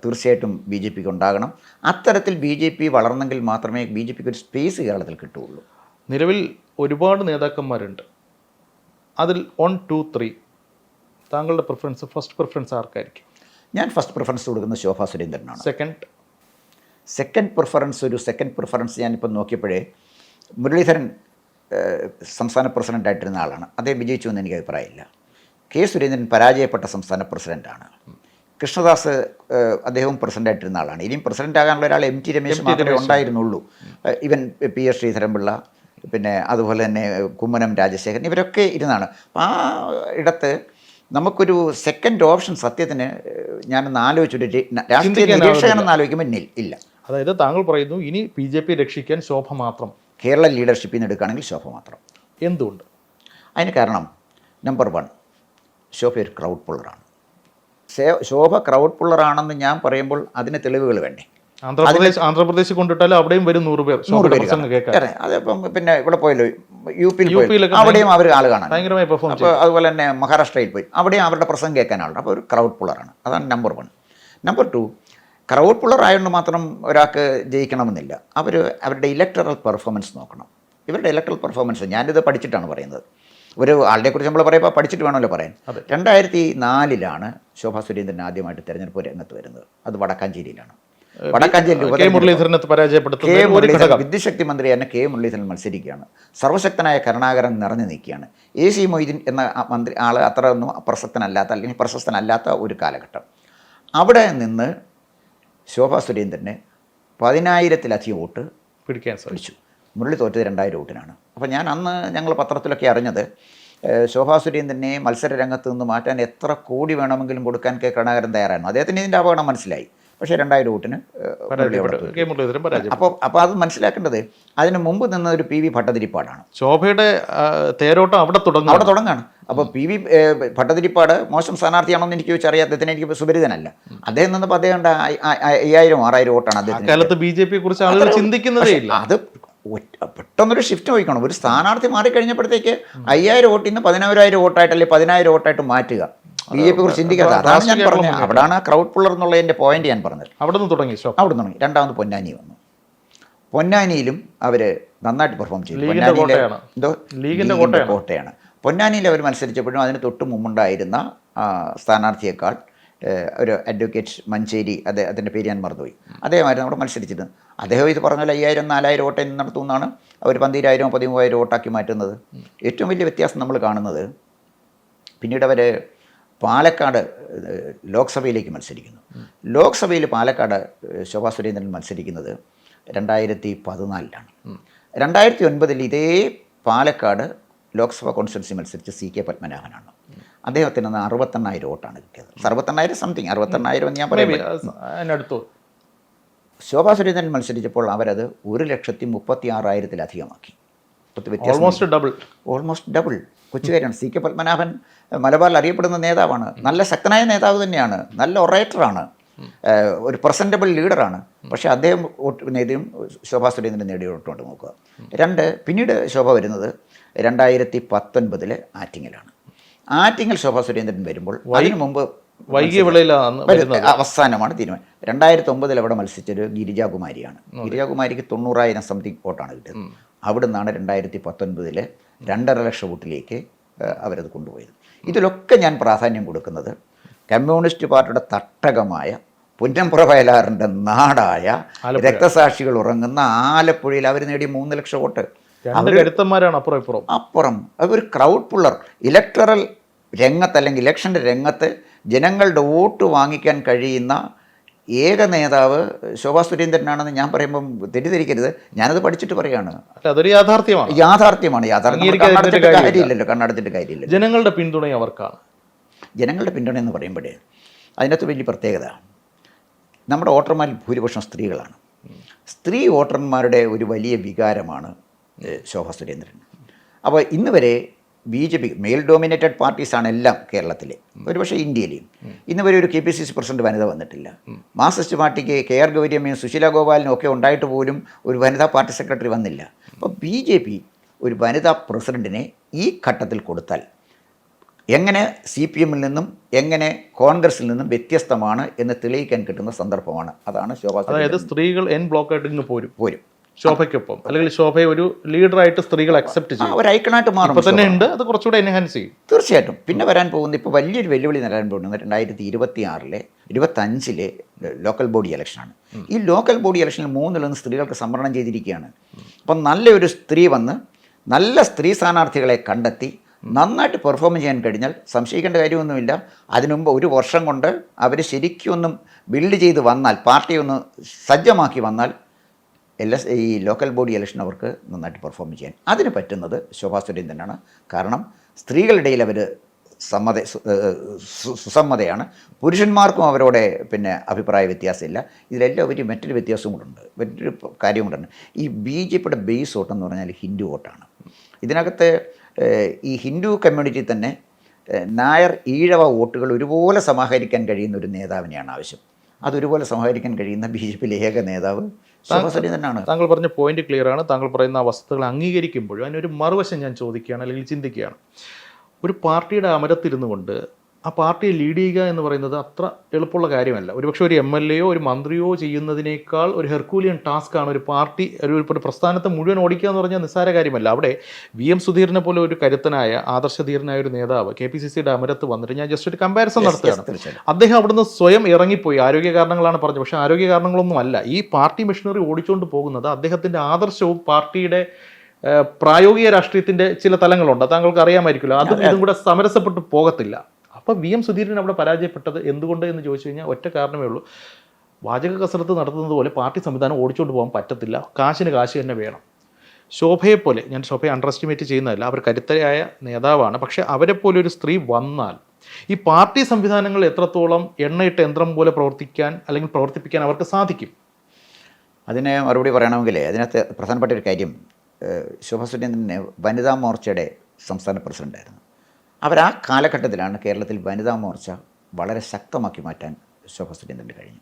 തീർച്ചയായിട്ടും BJP-ക്ക് ഉണ്ടാകണം. അത്തരത്തിൽ BJP വളർന്നെങ്കിൽ മാത്രമേ BJP-ക്ക് ഒരു സ്പേസ് കേരളത്തിൽ കിട്ടുകയുള്ളൂ. നിലവിൽ ഒരുപാട് നേതാക്കന്മാരുണ്ട്. അതിൽ 1, 2, 3 താങ്കളുടെ പ്രിഫറൻസ്, ഫസ്റ്റ് പ്രിഫറൻസ് ആർക്കായിരിക്കും? ഞാൻ ഫസ്റ്റ് പ്രിഫറൻസ് കൊടുക്കുന്നത് ശോഭാ സുരേന്ദ്രനാണ്. സെക്കൻഡ് പ്രിഫറൻസ് ഞാനിപ്പോൾ നോക്കിയപ്പോഴേ മുരളീധരൻ സംസ്ഥാന പ്രസിഡൻ്റായിട്ടിരുന്ന ആളാണ്. അദ്ദേഹം വിജയിച്ചു എന്ന് എനിക്ക് അഭിപ്രായമില്ല. കെ സുരേന്ദ്രൻ പരാജയപ്പെട്ട സംസ്ഥാന പ്രസിഡൻ്റാണ്. കൃഷ്ണദാസ് അദ്ദേഹവും പ്രസിഡൻ്റായിട്ടിരുന്ന ആളാണ്. ഇനിയും പ്രസിഡൻ്റ് ആകാനുള്ള ഒരാൾ എം ടി രമേശ് മാത്രമേ ഉണ്ടായിരുന്നുള്ളൂ. ഇവൻ പി എസ് ശ്രീധരൻപിള്ള, പിന്നെ അതുപോലെ തന്നെ കുമ്മനം രാജശേഖരൻ, ഇവരൊക്കെ ഇരുന്നാണ്. അപ്പം ആ ഇടത്ത് നമുക്കൊരു സെക്കൻഡ് ഓപ്ഷൻ സത്യത്തിന് ഞാനൊന്ന് ആലോചിച്ചൊരു രാഷ്ട്രീയ നിരീക്ഷകനെന്ന് ആലോചിക്കുമ്പോൾ ഇല്ല. അതായത് താങ്കൾ പറയുന്നു ഇനി BJP രക്ഷിക്കാൻ ശോഭ മാത്രം, കേരള ലീഡർഷിപ്പിൽ നിന്ന് എടുക്കുകയാണെങ്കിൽ ശോഭ മാത്രം. എന്തുകൊണ്ട്? അതിന് കാരണം നമ്പർ 1, ശോഭ ഒരു ക്രൗഡ് പുള്ളറാണ്. ശോഭ ക്രൗഡ് പുള്ളറാണെന്ന് ഞാൻ പറയുമ്പോൾ അതിന് തെളിവുകൾ വേണ്ടേ? ആന്ധ്രാപ്രദേശ് കൊണ്ടിട്ടാലും അവിടെയും വരും 100 പേർ. അതിപ്പം പിന്നെ ഇവിടെ പോയല്ലോ, യുപിയിൽ അവിടെയും അവർ ആൾ കാണാൻ ഭയങ്കരമായി പെർഫോം. അപ്പോൾ അതുപോലെ തന്നെ മഹാരാഷ്ട്രയിൽ പോയി അവിടെയും അവരുടെ പ്രസംഗം കേൾക്കാൻ ആളുണ്ട്. അപ്പോൾ ഒരു ക്രൗഡ് പുള്ളറാണ്. അതാണ് നമ്പർ 1. നമ്പർ 2, ക്രൗഡ് പുള്ളർ ആയതുകൊണ്ട് മാത്രം ഒരാൾക്ക് ജയിക്കണമെന്നില്ല. അവരുടെ ഇലക്ടറൽ പെർഫോമൻസ് നോക്കണം. ഇവരുടെ ഇലക്ടറൽ പെർഫോമൻസ് ഞാനിത് പഠിച്ചിട്ടാണ് പറയുന്നത്. ഒരു ആളുടെക്കുറിച്ച് നമ്മൾ പറയുമ്പോൾ പഠിച്ചിട്ട് വേണമല്ലോ പറയാൻ. 2004 ശോഭാ സുരേന്ദ്രൻ ആദ്യമായിട്ട് തെരഞ്ഞെടുപ്പ് രംഗത്ത് വരുന്നത്. അത് വടക്കാഞ്ചേരിയിലാണ്. വിദ്യുശക്തി മന്ത്രി തന്നെ കെ മുരളീധരൻ മത്സരിക്കുകയാണ്. സർവശക്തനായ കരുണാകരൻ നിറഞ്ഞു നിൽക്കുകയാണ്. AC മൊയ്തീൻ എന്ന മന്ത്രി ആൾ അത്ര ഒന്നും പ്രസക്തനല്ലാത്ത അല്ലെങ്കിൽ പ്രശസ്തനല്ലാത്ത ഒരു കാലഘട്ടം. അവിടെ നിന്ന് ശോഭാ സുരേന്ദ്രന് 10,000-ലധികം വോട്ട് പിടിച്ചു. മുരളി തോറ്റത് 2,000 വോട്ടിനാണ്. അപ്പോൾ ഞാൻ അന്ന് ഞങ്ങൾ പത്രത്തിലൊക്കെ അറിഞ്ഞത് ശോഭാ സുരേന്ദ്രനെ മത്സര രംഗത്ത് നിന്ന് മാറ്റാൻ എത്ര കോടി വേണമെങ്കിലും കൊടുക്കാൻ കെ കരുണാകരൻ തയ്യാറായിരുന്നു. അദ്ദേഹത്തിന് ഇതിൻ്റെ അപകടം മനസ്സിലായി. പക്ഷേ 2,000 വോട്ടിന് അപ്പോൾ അത് മനസ്സിലാക്കേണ്ടത് അതിന് മുമ്പ് നിന്ന ഒരു PV ഭട്ടതിരിപ്പാടാണ്. ശോഭയുടെ തേരോട്ടം അവിടെ തുടങ്ങാണ്. അപ്പോൾ PV ഭട്ടതിരിപ്പാട് മോശം സ്ഥാനാർത്ഥിയാണോന്ന് എനിക്ക് ചോദിച്ചറിയാം. അദ്ദേഹത്തിന് എനിക്ക് സുപരിതനല്ല. അദ്ദേഹം നിന്നപ്പോൾ അദ്ദേഹം 5,000-6,000 വോട്ടാണ് അദ്ദേഹത്തിന്. BJP കുറിച്ച് ആളുകൾ ചിന്തിക്കുന്നതേ ഇല്ല. അത് പെട്ടെന്നൊരു ഷിഫ്റ്റ് നോക്കണം. ഒരു സ്ഥാനാർത്ഥി മാറിക്കഴിഞ്ഞപ്പോഴത്തേക്ക് 5,000 വോട്ടിൽ നിന്ന് 11,000 വോട്ടായിട്ട് അല്ലെങ്കിൽ 10,000 വോട്ടായിട്ട് മാറ്റുക. BJP കുറിച്ച് ചിന്തിക്കാത്ത അതാണ് ഞാൻ പറഞ്ഞത്. അവിടെയാണ് ക്രൗഡ് പുള്ളർ എന്നുള്ളതിൻ്റെ പോയിന്റ് ഞാൻ പറഞ്ഞത്. അവിടെ നിന്ന് തുടങ്ങി. രണ്ടാമത് പൊന്നാനി വന്നു. പൊന്നാനിയിലും അവർ നന്നായിട്ട് പെർഫോം ചെയ്തു. ലീഗിൻ്റെ കോട്ടയാണ്. പൊന്നാനിയിൽ അവർ മത്സരിച്ചപ്പോഴും അതിന് തൊട്ട് മുമ്പുണ്ടായിരുന്ന സ്ഥാനാർത്ഥിയേക്കാൾ ഒരു അഡ്വക്കേറ്റ് മഞ്ചേരി, അതിൻ്റെ പേര് ഞാൻ മറന്നുപോയി, അദ്ദേഹമായിരുന്നു അവിടെ മത്സരിച്ചത്. അദ്ദേഹം ഇത് പറഞ്ഞാൽ 5,000-4,000 വോട്ട് നടത്തുന്നതാണ് അവർ 12,000-13,000 വോട്ടാക്കി മാറ്റുന്നത്. ഏറ്റവും വലിയ വ്യത്യാസം നമ്മൾ കാണുന്നത് പിന്നീട് അവർ പാലക്കാട് ലോക്സഭയിലേക്ക് മത്സരിക്കുന്നു. ലോക്സഭയിൽ പാലക്കാട് ശോഭാ സുരേന്ദ്രൻ മത്സരിക്കുന്നത് 2014 2009 ഇതേ പാലക്കാട് ലോക്സഭ കോൺസ്റ്റിറ്റ്യുവൻസി മത്സരിച്ച് CK പത്മനാഭനാണ്. അദ്ദേഹത്തിന് 68,000 വോട്ടാണ് കിട്ടിയത്. 68,000 സംതിങ്, 68,000 എന്ന് ഞാൻ പറയുമ്പോൾ ശോഭാ സുരേന്ദ്രൻ മത്സരിച്ചപ്പോൾ അവരത് 1,36,000-ലധികമാക്കി. Almost double. കൊച്ചുകാരാണ്. CK പത്മനാഭൻ മലബാറിൽ അറിയപ്പെടുന്ന നേതാവാണ്. നല്ല ശക്തനായ നേതാവ് തന്നെയാണ്. നല്ല ഒറേറ്ററാണ്. ഒരു പ്രസൻറ്റബിൾ ലീഡറാണ്. പക്ഷേ അദ്ദേഹം നേടിയും ശോഭാ സുരേന്ദ്രൻ നേടിയ വോട്ടുകൊണ്ട് നോക്കുക. 2 പിന്നീട് ശോഭ വരുന്നത് 2019 ആറ്റിങ്ങലാണ്. ആറ്റിങ്ങൽ ശോഭാ സുരേന്ദ്രൻ വരുമ്പോൾ അതിനു മുമ്പ് അവസാനമാണ് തീരുമാനം. 2009 അവിടെ മത്സരിച്ചൊരു ഗിരിജാകുമാരിയാണ്. ഗിരിജാകുമാരിക്ക് 90,000 സംതിങ് വോട്ടാണ് കിട്ടിയത്. അവിടെ നിന്നാണ് 2019 2.5 ലക്ഷം വോട്ടിലേക്ക് അവരത് കൊണ്ടുപോയത്. ഇതിലൊക്കെ ഞാൻ പ്രാധാന്യം കൊടുക്കുന്നത് കമ്മ്യൂണിസ്റ്റ് പാർട്ടിയുടെ തട്ടകമായ പുന്നംപുറ വയലാറിൻ്റെ നാടായ രക്തസാക്ഷികൾ ഉറങ്ങുന്ന ആലപ്പുഴയിൽ അവർ നേടിയ 3 ലക്ഷം വോട്ട്. അപ്പുറം അതൊരു ക്രൗഡ് പുള്ളർ. ഇലക്ടറൽ രംഗത്ത് അല്ലെങ്കിൽ ഇലക്ഷൻ്റെ രംഗത്ത് ജനങ്ങളുടെ വോട്ട് വാങ്ങിക്കാൻ കഴിയുന്ന ഏക നേതാവ് ശോഭാ സുരേന്ദ്രനാണെന്ന് ഞാൻ പറയുമ്പം തെറ്റിദ്ധരിക്കരുത്. ഞാനത് പഠിച്ചിട്ട് പറയാണ്. അതൊരു യാഥാർത്ഥ്യമാണ്. കണ്ണടച്ചിട്ട് കാര്യമില്ല. ജനങ്ങളുടെ പിന്തുണ അവർക്കാണ്. ജനങ്ങളുടെ പിന്തുണ എന്ന് പറയുമ്പോഴേ അതിനകത്ത് വലിയ പ്രത്യേകത, നമ്മുടെ വോട്ടർമാരിൽ ഭൂരിപക്ഷം സ്ത്രീകളാണ്. സ്ത്രീ വോട്ടർമാരുടെ ഒരു വലിയ വികാരമാണ് ശോഭാ സുരേന്ദ്രൻ. അപ്പോൾ ഇന്ന് വരെ BJP മെയിൽ ഡോമിനേറ്റഡ് പാർട്ടീസാണ് എല്ലാം കേരളത്തിലെ, ഒരുപക്ഷെ ഇന്ത്യയിലെയും. ഇന്ന് വരെ ഒരു KPCC പ്രസിഡന്റ് വനിത വന്നിട്ടില്ല. മാർക്സിസ്റ്റ് പാർട്ടിക്ക് KR ഗൗരിയമ്മയും സുശീല ഗോപാലിനും ഒക്കെ ഉണ്ടായിട്ട് പോലും ഒരു വനിതാ പാർട്ടി സെക്രട്ടറി വന്നില്ല. അപ്പോൾ BJP ഒരു വനിതാ പ്രസിഡന്റിനെ ഈ ഘട്ടത്തിൽ കൊടുത്താൽ എങ്ങനെ CPM-ൽ നിന്നും എങ്ങനെ കോൺഗ്രസിൽ നിന്നും വ്യത്യസ്തമാണ് എന്ന് തെളിയിക്കാൻ കിട്ടുന്ന സന്ദർഭമാണ്. അതാണ് ശോഭാ. അതായത് സ്ത്രീകൾ ബ്ലോക്കായിട്ട് പോരും ശോഭയ്ക്കൊപ്പം, അല്ലെങ്കിൽ ശോഭയെ ഒരു ലീഡറായിട്ട് സ്ത്രീകൾ അക്സെപ്റ്റ് ചെയ്യും, ഒരു ഐക്കണായിട്ട് മാറും. തന്നെ ഉണ്ട്, അത് കുറച്ചുകൂടെ എൻഹാൻസ് ചെയ്യും തീർച്ചയായിട്ടും. പിന്നെ വരാൻ പോകുന്ന ഇപ്പോൾ വലിയൊരു വെല്ലുവിളി നേടാൻ പോകുന്നത് 2025 ലോക്കൽ ബോഡി ഇലക്ഷനാണ്. ഈ ലോക്കൽ ബോഡി ഇലക്ഷനിൽ 3 സ്ത്രീകൾക്ക് സംവരണം ചെയ്തിരിക്കുകയാണ്. അപ്പം നല്ലൊരു സ്ത്രീ വന്ന് നല്ല സ്ത്രീ സ്ഥാനാർത്ഥികളെ കണ്ടെത്തി നന്നായിട്ട് പെർഫോം ചെയ്യാൻ കഴിഞ്ഞാൽ സംശയിക്കേണ്ട കാര്യമൊന്നുമില്ല. അതിനുമുമ്പ് ഒരു വർഷം കൊണ്ട് അവർ ശരിക്കൊന്നും ബിൽഡ് ചെയ്ത് വന്നാൽ, പാർട്ടി ഒന്ന് സജ്ജമാക്കി വന്നാൽ ഈ ലോക്കൽ ബോഡി ഇലക്ഷൻ അവർക്ക് നന്നായിട്ട് പെർഫോം ചെയ്യാൻ അതിന് പറ്റുന്നത് ശോഭാ സുരേന്ദ്രനാണ്. കാരണം സ്ത്രീകളുടെ ഇടയിൽ അവർ സുസമ്മതയാണ്. പുരുഷന്മാർക്കും അവരോട് അഭിപ്രായ വ്യത്യാസമില്ല. ഇതിലെല്ലാം ഒരു മറ്റൊരു വ്യത്യാസവും കൂടുണ്ട്, മറ്റൊരു കാര്യം കൊണ്ടുണ്ട്. ഈ BJPയുടെ ബേസ് വോട്ടെന്ന് പറഞ്ഞാൽ ഹിന്ദു വോട്ടാണ്. ഇതിനകത്ത് ഈ ഹിന്ദു കമ്മ്യൂണിറ്റി തന്നെ നായർ ഈഴവ വോട്ടുകൾ ഒരുപോലെ സമാഹരിക്കാൻ കഴിയുന്ന ഒരു നേതാവിനെയാണ് ആവശ്യം. അതൊരുപോലെ സമാഹരിക്കാൻ കഴിയുന്ന BJPയിലെ ഏക നേതാവ് ശോഭാ സുരേന്ദ്രനാണ്. താങ്കൾ പറഞ്ഞ പോയിന്റ് ക്ലിയർ ആണ്. താങ്കൾ പറയുന്ന ആ വസ്തുതകൾ അംഗീകരിക്കുമ്പോഴും അതിനൊരു മറുവശം ഞാൻ ചോദിക്കുകയാണ്, അല്ലെങ്കിൽ ചിന്തിക്കുകയാണ്. ഒരു പാർട്ടിയുടെ അമരത്തിരുന്നു കൊണ്ട് ആ പാർട്ടിയെ ലീഡ് ചെയ്യുക എന്ന് പറയുന്നത് അത്ര എളുപ്പമുള്ള കാര്യമല്ല. ഒരുപക്ഷെ ഒരു MLAയോ ഒരു മന്ത്രിയോ ചെയ്യുന്നതിനേക്കാൾ ഒരു ഹെർക്കൂലിയൻ ടാസ്ക്കാണ് ഒരു പാർട്ടി ഒരു പ്രസ്ഥാനത്തെ മുഴുവൻ ഓടിക്കുക എന്ന് പറഞ്ഞാൽ നിസ്സാര കാര്യമല്ല. അവിടെ VM സുധീറിനെ പോലെ ഒരു കരുത്തനായ ആദർശധീരനായ ഒരു നേതാവ് KPCCയുടെ അമരത്ത് വന്നിട്ട് ഞാൻ ജസ്റ്റ് ഒരു കമ്പാരിസൺ നടത്തുകയാണ്. അദ്ദേഹം അവിടുന്ന് സ്വയം ഇറങ്ങിപ്പോയി. ആരോഗ്യ കാരണങ്ങളാണ് പറഞ്ഞത്. പക്ഷേ ആരോഗ്യ കാരണങ്ങളൊന്നും അല്ല. ഈ പാർട്ടി മെഷീനറി ഓടിച്ചുകൊണ്ട് പോകുന്നത് അദ്ദേഹത്തിൻ്റെ ആദർശവും പാർട്ടിയുടെ പ്രായോഗിക രാഷ്ട്രീയത്തിൻ്റെ ചില തലങ്ങളുണ്ട്. താങ്കൾക്ക് അറിയാമായിരിക്കുമല്ലോ. അതും ഇതും കൂടെ സമരസപ്പെട്ട് പോകത്തില്ല. അപ്പോൾ VM സുധീരൻ അവിടെ പരാജയപ്പെട്ടത് എന്തുകൊണ്ട് എന്ന് ചോദിച്ചു കഴിഞ്ഞാൽ ഒറ്റ കാരണമേ ഉള്ളൂ. വാചക കസരത്ത് നടത്തുന്നത് പോലെ പാർട്ടി സംവിധാനം ഓടിച്ചുകൊണ്ട് പോകാൻ പറ്റത്തില്ല. കാശിന് കാശ് തന്നെ വേണം. ശോഭയെപ്പോലെ, ഞാൻ ശോഭയെ അണ്ടർ എസ്റ്റിമേറ്റ് ചെയ്യുന്നതല്ല, അവർ കരുത്തരായ നേതാവാണ്. പക്ഷേ അവരെപ്പോലെ ഒരു സ്ത്രീ വന്നാൽ ഈ പാർട്ടി സംവിധാനങ്ങൾ എത്രത്തോളം എണ്ണയിട്ട യന്ത്രം പോലെ പ്രവർത്തിപ്പിക്കാൻ അവർക്ക് സാധിക്കും? അതിന് മറുപടി പറയണമെങ്കിൽ അതിനകത്ത് പ്രധാനപ്പെട്ട ഒരു കാര്യം, ശോഭാ സുരേന്ദ്രന് വനിതാ മോർച്ചയുടെ സംസ്ഥാന പ്രസിഡൻ്റായിരുന്നു. ആ കാലഘട്ടത്തിലാണ് കേരളത്തിൽ വനിതാ മോർച്ച വളരെ ശക്തമാക്കി മാറ്റാൻ ശോഭാ സുരേന്ദ്രന് കഴിഞ്ഞു.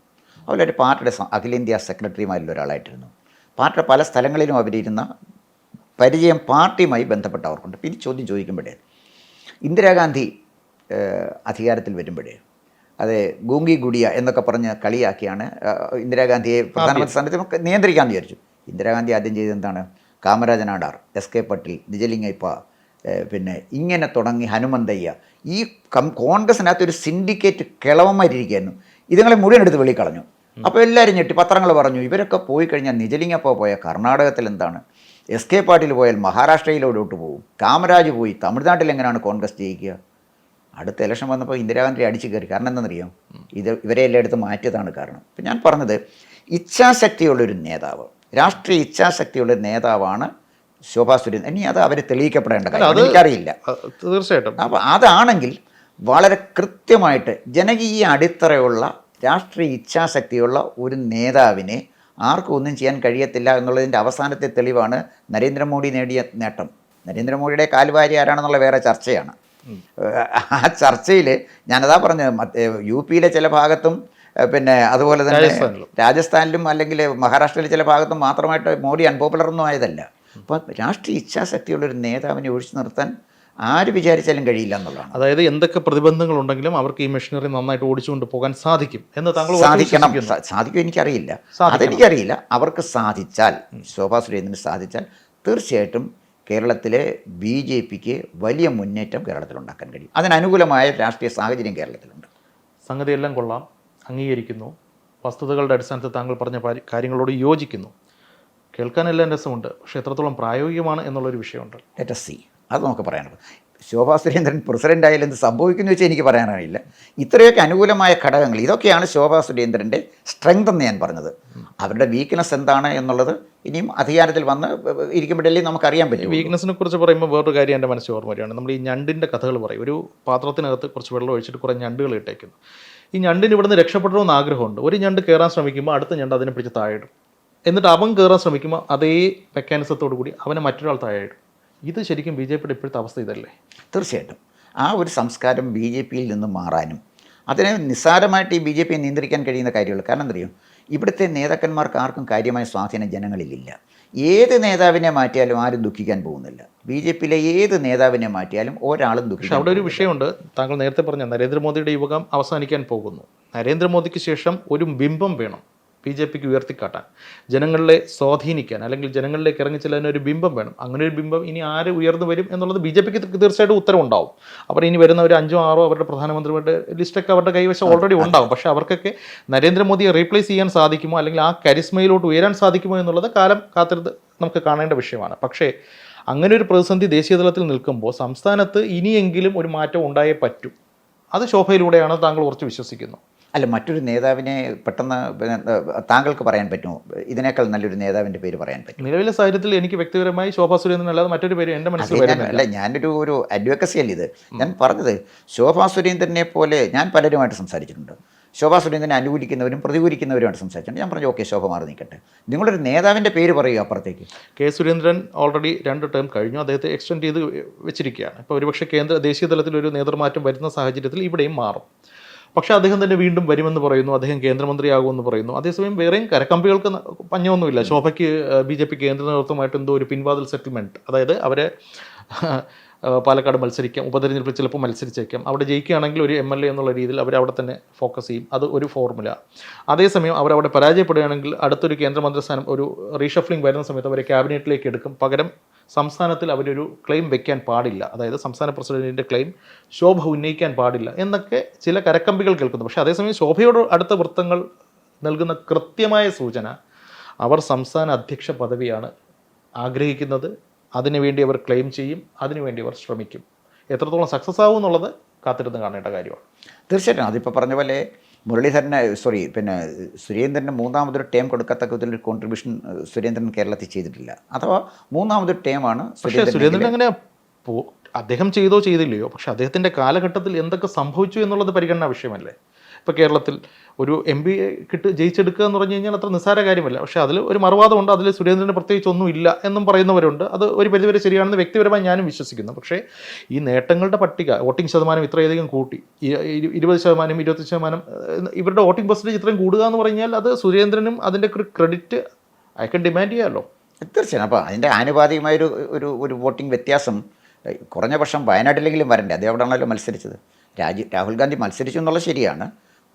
അവരൊരു പാർട്ടിയുടെ അഖിലേന്ത്യാ സെക്രട്ടറിമാരിൽ ഒരാളായിട്ടിരുന്നു. പാർട്ടിയുടെ പല സ്ഥലങ്ങളിലും അവരിരുന്ന പരിചയം പാർട്ടിയുമായി ബന്ധപ്പെട്ടവർക്കുണ്ട്. പിന്നെ ചോദ്യം ചോദിക്കുമ്പോഴേ ഇന്ദിരാഗാന്ധി അധികാരത്തിൽ വരുമ്പോഴേ അത് ഗൂങ്കി ഗുഡിയ എന്നൊക്കെ പറഞ്ഞ് കളിയാക്കിയാണ് ഇന്ദിരാഗാന്ധിയെ പ്രധാനമന്ത്രി സ്ഥാനത്ത് നിയന്ത്രിക്കാമെന്ന് വിചാരിച്ചു. ഇന്ദിരാഗാന്ധി ആദ്യം ചെയ്തത് എന്താണ്? കാമരാജ് നാടാർ, SK പട്ടേൽ, നിജലിംഗയ്യ, ഇങ്ങനെ തുടങ്ങി ഹനുമന്തയ്യ, ഈ കോൺഗ്രസിനകത്ത് ഒരു സിൻഡിക്കേറ്റ് കിളവന്മാരിയ്ക്കായിരുന്നു. ഇതുങ്ങളെ മുഴുവൻ എടുത്ത് വെളിക്കളഞ്ഞു. അപ്പോൾ എല്ലാവരും ഞെട്ടി. പത്രങ്ങൾ പറഞ്ഞു ഇവരൊക്കെ പോയി കഴിഞ്ഞാൽ നിജലിംഗപ്പ പോയാൽ കർണാടകത്തിൽ എന്താണ്, SK പാട്ടീൽ പോയാൽ മഹാരാഷ്ട്രയിലോട്ട് പോകും, കാമരാജ് പോയി തമിഴ്നാട്ടിൽ എങ്ങനെയാണ് കോൺഗ്രസ് ജയിക്കുക? അടുത്ത ഇലക്ഷൻ വന്നപ്പോൾ ഇന്ദിരാഗാന്ധി അടിച്ചു കയറി. കാരണം എന്താണെന്നറിയാം? ഇവരെ എല്ലാം എടുത്ത് മാറ്റിയതാണ് കാരണം. ഇപ്പം ഞാൻ പറഞ്ഞത് ഇച്ഛാശക്തിയുള്ളൊരു നേതാവ്, രാഷ്ട്രീയ ഇച്ഛാശക്തിയുള്ള നേതാവാണ് ശോഭാ സുരേന്ദ്രൻ. ഇനി അത് അവർ തെളിയിക്കപ്പെടേണ്ട കാര്യം എനിക്കറിയില്ല. തീർച്ചയായിട്ടും. അപ്പോൾ അതാണെങ്കിൽ വളരെ കൃത്യമായിട്ട് ജനകീയ അടിത്തറയുള്ള രാഷ്ട്രീയ ഇച്ഛാശക്തിയുള്ള ഒരു നേതാവിനെ ആർക്കും ഒന്നും ചെയ്യാൻ കഴിയത്തില്ല എന്നുള്ളതിൻ്റെ അവസാനത്തെ തെളിവാണ് നരേന്ദ്രമോദി നേടിയ നേട്ടം. നരേന്ദ്രമോദിയുടെ കാൽവാരി ആരാണെന്നുള്ള വേറെ ചർച്ചയാണ്. ആ ചർച്ചയിൽ ഞാനതാ പറഞ്ഞത്, UPയിലെ ചില ഭാഗത്തും അതുപോലെ തന്നെ രാജസ്ഥാനിലും അല്ലെങ്കിൽ മഹാരാഷ്ട്രയിലെ ചില ഭാഗത്തും മാത്രമായിട്ട് മോഡി അൺപോപ്പുലർ ഒന്നും ആയതല്ല. അപ്പോൾ രാഷ്ട്രീയ ഇച്ഛാശക്തിയുള്ളൊരു നേതാവിനെ ഒഴിച്ചു നിർത്താൻ ആര് വിചാരിച്ചാലും കഴിയില്ല എന്നുള്ളതാണ്. അതായത് എന്തൊക്കെ പ്രതിബന്ധങ്ങളുണ്ടെങ്കിലും അവർക്ക് ഈ മെഷീനറി നന്നായിട്ട് ഓടിച്ചുകൊണ്ട് പോകാൻ സാധിക്കും എന്ന് താങ്കൾ സാധിക്കും എനിക്കറിയില്ല, അതെനിക്കറിയില്ല. അവർക്ക് സാധിച്ചാൽ, ശോഭാ സുരേന്ദ്രന് സാധിച്ചാൽ തീർച്ചയായിട്ടും കേരളത്തിലെ BJPക്ക് വലിയ മുന്നേറ്റം കേരളത്തിലുണ്ടാക്കാൻ കഴിയും. അതിനനുകൂലമായ രാഷ്ട്രീയ സാഹചര്യം കേരളത്തിലുണ്ട്. സംഗതിയെല്ലാം കൊള്ളാം, അംഗീകരിക്കുന്നു. വസ്തുതകളുടെ അടിസ്ഥാനത്തിൽ താങ്കൾ പറഞ്ഞ കാര്യങ്ങളോട് യോജിക്കുന്നു. കേൾക്കാനെല്ലാം രസമുണ്ട്. പക്ഷേ എത്രത്തോളം പ്രായോഗികമാണ് എന്നുള്ളൊരു വിഷയമുണ്ട്. Let us see. അത് നമുക്ക് പറയാനുള്ളത്. ശോഭാ സുരേന്ദ്രൻ പ്രസിഡൻ്റ് ആയാലും എന്ത് സംഭവിക്കുന്നു വെച്ചാൽ എനിക്ക് പറയാനായില്ല. ഇത്രയൊക്കെ അനുകൂലമായ ഘടകങ്ങൾ, ഇതൊക്കെയാണ് ശോഭാ സുരേന്ദ്രൻ്റെ സ്ട്രെങ്ത് എന്ന് ഞാൻ പറഞ്ഞത്. അവരുടെ വീക്ക്നെസ് എന്താണ് എന്നുള്ളത് ഇനിയും അധികാരത്തിൽ വന്ന് ഇരിക്കുമ്പോഴല്ലേ നമുക്കറിയാൻ പറ്റും. വീക്ക്നെസ്സിനെ കുറിച്ച് പറയുമ്പോൾ വേറൊരു കാര്യം എൻ്റെ മനസ്സിൽ ഓർമ്മ വരികയാണ്. നമ്മൾ ഈ ഞണ്ടിൻ്റെ കഥകൾ പറയും. ഒരു പാത്രത്തിനകത്ത് കുറച്ച് വെള്ളം ഒഴിച്ചിട്ട് കുറേ ഞണ്ടുകൾ ഇട്ടേക്കുന്നു. ഈ ഞണ്ടിന് ഇവിടുന്ന് രക്ഷപ്പെടണമെന്ന് ആഗ്രഹമുണ്ട്. ഒരു ഞണ്ട് കയറാൻ ശ്രമിക്കുമ്പോൾ അടുത്ത ഞണ്ട് അതിനെ പിടിച്ച് താഴെയിടും. എന്നിട്ട് അവൻ കയറാൻ ശ്രമിക്കുമ്പോൾ അതേ മെക്കാനിസത്തോടു കൂടി അവനെ മറ്റൊരാൾ താഴെയിടും. ഇത് ശരിക്കും BJPയുടെ ഇപ്പോഴത്തെ അവസ്ഥ ഇതല്ലേ? തീർച്ചയായിട്ടും ആ ഒരു സംസ്കാരം BJPയിൽ നിന്ന് മാറാനും അതിനെ നിസ്സാരമായിട്ട് ഈ BJPയെ നിയന്ത്രിക്കാൻ കഴിയുന്ന കാര്യമുള്ളൂ. കാരണം എന്തറിയും, ഇവിടുത്തെ നേതാക്കന്മാർക്ക് ആർക്കും കാര്യമായ സ്വാധീനം ജനങ്ങളിലില്ല. ഏത് നേതാവിനെ മാറ്റിയാലും ആരും ദുഃഖിക്കാൻ പോകുന്നില്ല. BJPയിലെ ഏത് നേതാവിനെ മാറ്റിയാലും ഒരാളും ദുഃഖിക്കും. അവിടെ ഒരു വിഷയമുണ്ട്. താങ്കൾ നേരത്തെ പറഞ്ഞ നരേന്ദ്രമോദിയുടെ യുഗം അവസാനിക്കാൻ പോകുന്നു. നരേന്ദ്രമോദിക്ക് ശേഷം ഒരു ബിംബം വേണം BJPക്ക് ഉയർത്തിക്കാട്ടാൻ, ജനങ്ങളെ സ്വാധീനിക്കാൻ, അല്ലെങ്കിൽ ജനങ്ങളിലേക്ക് ഇറങ്ങിച്ചെല്ലാൻ ഒരു ബിംബം വേണം. അങ്ങനെ ഒരു ബിംബം ഇനി ആര് ഉയർന്നു വരും എന്നുള്ളത് BJPക്ക് തീർച്ചയായിട്ടും ഉത്തരവുണ്ടാവും. അവർ ഇനി വരുന്ന ഒരു 5 6 അവരുടെ പ്രധാനമന്ത്രിമാരുടെ ലിസ്റ്റൊക്കെ അവരുടെ കൈവശം ഓൾറെഡി ഉണ്ടാവും. പക്ഷേ അവർക്കൊക്കെ നരേന്ദ്രമോദിയെ റീപ്ലേസ് ചെയ്യാൻ സാധിക്കുമോ, അല്ലെങ്കിൽ ആ കരിസ്മയിലോട്ട് ഉയരാൻ സാധിക്കുമോ എന്നുള്ളത് കാലം കാത്തിരുന്ന് നമുക്ക് കാണേണ്ട വിഷയമാണ്. പക്ഷേ അങ്ങനെ ഒരു പ്രതിസന്ധി ദേശീയ തലത്തിൽ നിൽക്കുമ്പോൾ സംസ്ഥാനത്ത് ഇനിയെങ്കിലും ഒരു മാറ്റം ഉണ്ടായേ പറ്റൂ. അത് ശോഭയിലൂടെയാണ് താങ്കൾ കുറച്ച് വിശ്വസിക്കുന്നു. അല്ല, മറ്റൊരു നേതാവിനെ പെട്ടെന്ന് താങ്കൾക്ക് പറയാൻ പറ്റുമോ? ഇതിനേക്കാൾ നല്ലൊരു നേതാവിൻ്റെ പേര് പറയാൻ പറ്റും? നിലവിലെ സാഹചര്യത്തിൽ എനിക്ക് വ്യക്തിപരമായി ശോഭാ സുരേന്ദ്രൻ അല്ലാതെ മറ്റൊരു പേര് എൻ്റെ മനസ്സിൽ വരുന്നില്ല. അല്ല, ഞാനൊരു അഡ്വക്കസി അല്ല ഇത്. ഞാൻ പറഞ്ഞത് ശോഭാ സുരേന്ദ്രനെ പോലെ ഞാൻ പലരുമായിട്ട് സംസാരിച്ചിട്ടുണ്ട്. ശോഭാ സുരേന്ദ്രനെ അനുകൂലിക്കുന്നവരും പ്രതികൂലിക്കുന്നവരുമായിട്ട് സംസാരിച്ചിട്ടുണ്ട്. ഞാൻ പറഞ്ഞു ഓക്കെ, ശോഭ മാറി നിൽക്കട്ടെ, നിങ്ങളൊരു നേതാവിൻ്റെ പേര് പറയുക അപ്പുറത്തേക്ക്. കെ സുരേന്ദ്രൻ ഓൾറെഡി 2 ടേം കഴിഞ്ഞു, അദ്ദേഹത്തെ എക്സ്റ്റെൻഡ് ചെയ്ത് വെച്ചിരിക്കുകയാണ്. ഇപ്പോൾ ഒരുപക്ഷെ ദേശീയ തലത്തിൽ ഒരു നേതൃമാറ്റം വരുന്ന സാഹചര്യത്തിൽ ഇവിടെയും മാറും. പക്ഷേ അദ്ദേഹം തന്നെ വീണ്ടും വരുമെന്ന് പറയുന്നു, അദ്ദേഹം കേന്ദ്രമന്ത്രിയാകുമെന്ന് പറയുന്നു. അതേസമയം വേറെയും കരക്കമ്പികൾക്ക് പഞ്ഞൊന്നുമില്ല. ശോഭയ്ക്ക് BJP കേന്ദ്ര നേതൃത്വമായിട്ട് എന്തോ ഒരു പിൻവാതിൽ സെറ്റിൽമെൻറ്റ്, അതായത് അവരെ പാലക്കാട് മത്സരിക്കാം, ഉപതെരഞ്ഞെടുപ്പിൽ ചിലപ്പോൾ മത്സരിച്ചേക്കാം, അവിടെ ജയിക്കുകയാണെങ്കിൽ ഒരു MLA എന്നുള്ള രീതിയിൽ അവരവിടെ തന്നെ ഫോക്കസ് ചെയ്യും, അത് ഒരു ഫോർമുല. അതേസമയം അവരവിടെ പരാജയപ്പെടുകയാണെങ്കിൽ അടുത്തൊരു കേന്ദ്രമന്ത്രി സ്ഥാനം, ഒരു റീഷഫ്ലിംഗ് വരുന്ന സമയത്ത് അവരെ ക്യാബിനറ്റിലേക്ക് എടുക്കും. പകരം സംസ്ഥാനത്തിൽ അവരൊരു ക്ലെയിം വെക്കാൻ പാടില്ല, അതായത് സംസ്ഥാന പ്രസിഡന്റിൻ്റെ ക്ലെയിം ശോഭ ഉന്നയിക്കാൻ പാടില്ല എന്നൊക്കെ ചില കരക്കമ്പികൾ കേൾക്കുന്നു. പക്ഷേ അതേസമയം ശോഭയോട് അടുത്ത വൃത്തങ്ങൾ നൽകുന്ന കൃത്യമായ സൂചന അവർ സംസ്ഥാന അധ്യക്ഷ പദവിയാണ് ആഗ്രഹിക്കുന്നത്, അതിനുവേണ്ടി അവർ ക്ലെയിം ചെയ്യും, അതിനുവേണ്ടി അവർ ശ്രമിക്കും. എത്രത്തോളം സക്സസ് ആവും എന്നുള്ളത് കാത്തിരുന്ന് കാണേണ്ട കാര്യമാണ്. തീർച്ചയായിട്ടും അതിപ്പോൾ പറഞ്ഞ പോലെ സുരേന്ദ്രന് മൂന്നാമതൊരു ടേം കൊടുക്കത്തക്ക വിധത്തിലൊരു കോൺട്രിബ്യൂഷൻ സുരേന്ദ്രൻ കേരളത്തിൽ ചെയ്തിട്ടില്ല. അഥവാ മൂന്നാമതൊരു ടേമാണ് സുരേന്ദ്രൻ. അങ്ങനെ അദ്ദേഹം ചെയ്തോ ചെയ്തില്ലയോ, പക്ഷെ അദ്ദേഹത്തിൻ്റെ കാലഘട്ടത്തിൽ എന്തൊക്കെ സംഭവിച്ചു എന്നുള്ളത് പരിഗണനാ വിഷയമല്ലേ. ഇപ്പോൾ കേരളത്തിൽ ഒരു MP ജയിച്ചെടുക്കുക എന്ന് പറഞ്ഞു കഴിഞ്ഞാൽ അത്ര നിസ്സാര കാര്യമല്ല. പക്ഷേ അതിൽ ഒരു മറുവാദമുണ്ട്, അതിൽ സുരേന്ദ്രന് പ്രത്യേകിച്ച് ഒന്നും ഇല്ല എന്നും പറയുന്നവരുണ്ട്. അത് ഒരു പരിധിവരെ ശരിയാണെന്ന് വ്യക്തിപരമായി ഞാനും വിശ്വസിക്കുന്നു. പക്ഷേ ഈ നേട്ടങ്ങളുടെ പട്ടിക, വോട്ടിംഗ് ശതമാനം ഇത്രയധികം കൂട്ടി, 20%, 20%, ഇവരുടെ വോട്ടിംഗ് പെർസെൻറ്റേജ് ഇത്രയും കൂടുക എന്ന് പറഞ്ഞാൽ അത് സുരേന്ദ്രനും അതിൻ്റെ ക്രെഡിറ്റ് അയക്കാൻ ഡിമാൻഡ് ചെയ്യാമല്ലോ. തീർച്ചയായും. അപ്പോൾ അതിൻ്റെ ആനുപാതികമായൊരു ഒരു വോട്ടിംഗ് വ്യത്യാസം കുറഞ്ഞ പക്ഷം വയനാട്ടിലെങ്കിലും വരണ്ടേ? അദ്ദേഹം അവിടെയാണല്ലോ മത്സരിച്ചത്. രാഹുൽ ഗാന്ധി മത്സരിച്ചു എന്നുള്ളത് ശരിയാണ്.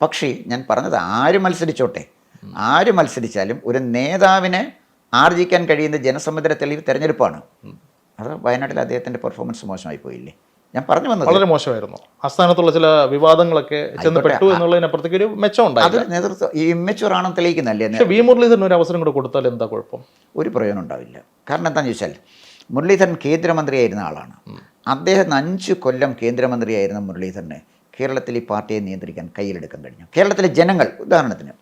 പക്ഷേ ഞാൻ പറഞ്ഞത് ആര് മത്സരിച്ചോട്ടെ, ആര് മത്സരിച്ചാലും ഒരു നേതാവിനെ ആർജിക്കാൻ കഴിയുന്ന ജനസമ്മതിയുടെ തെളിവ് തെരഞ്ഞെടുപ്പാണ്. അത് വയനാട്ടിൽ അദ്ദേഹത്തിൻ്റെ പെർഫോമൻസ് മോശമായി പോയില്ലേ? ഞാൻ പറഞ്ഞു വന്നത് വളരെ മോശമായിരുന്നു. ആസ്ഥാനത്തുള്ള ചില വിവാദങ്ങളൊക്കെ ചെന്നപ്പെട്ടു എന്നുള്ളതിനപ്പുറത്തേക്ക് ഒരു മെച്ചം ഉണ്ടായി. അത് നേതൃത്വം ഈ ഇമ്മച്ചുവർ ആണെന്ന് തെളിയിക്കുന്നല്ലേ. പക്ഷേ വി മുരളീധരൻ ഒരു അവസരം കൂടെ കൊടുത്താൽ എന്താ കുഴപ്പം? ഒരു പ്രയോജനം ഉണ്ടാവില്ല. കാരണം എന്താണെന്ന് ചോദിച്ചാൽ മുരളീധരൻ കേന്ദ്രമന്ത്രിയായിരുന്ന ആളാണ്. അദ്ദേഹം 5 കൊല്ലം കേന്ദ്രമന്ത്രിയായിരുന്ന മുരളീധരനെ കേരളത്തിൽ ഈ പാർട്ടിയെ നിയന്ത്രിക്കാൻ കയ്യിലെടുക്കാൻ കഴിഞ്ഞു. കേരളത്തിലെ ജനങ്ങൾ, ഉദാഹരണത്തിന്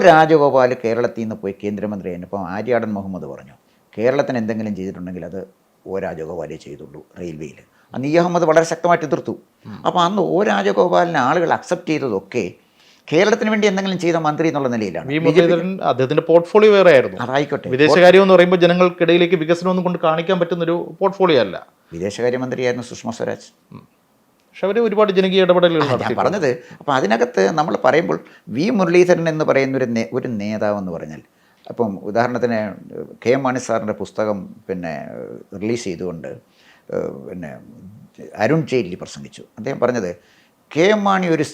രാജഗോപാൽ കേരളത്തിൽ നിന്ന് പോയി കേന്ദ്രമന്ത്രിയായിരുന്നു. ഇപ്പോൾ ആര്യാടൻ മുഹമ്മദ് പറഞ്ഞു കേരളത്തിന് എന്തെങ്കിലും ചെയ്തിട്ടുണ്ടെങ്കിൽ അത് രാജഗോപാലേ ചെയ്തുള്ളൂ റെയിൽവേയിൽ. അന്ന് അഹമ്മദ് വളരെ ശക്തമായിട്ട് എതിർത്തു. അപ്പോൾ അന്ന് രാജഗോപാലിനെ ആളുകൾ അക്സെപ്റ്റ് ചെയ്തതൊക്കെ കേരളത്തിന് വേണ്ടി എന്തെങ്കിലും ചെയ്ത മന്ത്രി എന്നുള്ള നിലയിലാണ്. അദ്ദേഹത്തിന്റെ പോർട്ട്ഫോളിയോ വേറെ ആയിരുന്നു. അതായിക്കോട്ടെ, വിദേശകാര്യം എന്ന് പറയുമ്പോൾ ജനങ്ങൾക്കിടയിലേക്ക് വികസനം ഒന്നും കൊണ്ട് കാണിക്കാൻ പറ്റുന്ന ഒരു പോർട്ട്ഫോളിയോ അല്ല. വിദേശകാര്യമന്ത്രിയായിരുന്നു സുഷമ സ്വരാജ്. പക്ഷെ അവർ ഒരുപാട് ജനകീയ ഇടപെടലുകൾ ഞാൻ പറഞ്ഞത്. അപ്പോൾ അതിനകത്ത് നമ്മൾ പറയുമ്പോൾ വി മുരളീധരൻ എന്ന് പറയുന്ന ഒരു നേതാവെന്ന് പറഞ്ഞാൽ, അപ്പം ഉദാഹരണത്തിന് KM മാണി സാറിൻ്റെ പുസ്തകം റിലീസ് ചെയ്തുകൊണ്ട് അരുൺ ജെയ്റ്റ്ലി പ്രസംഗിച്ചു. അദ്ദേഹം പറഞ്ഞത് KM മാണി ഒരു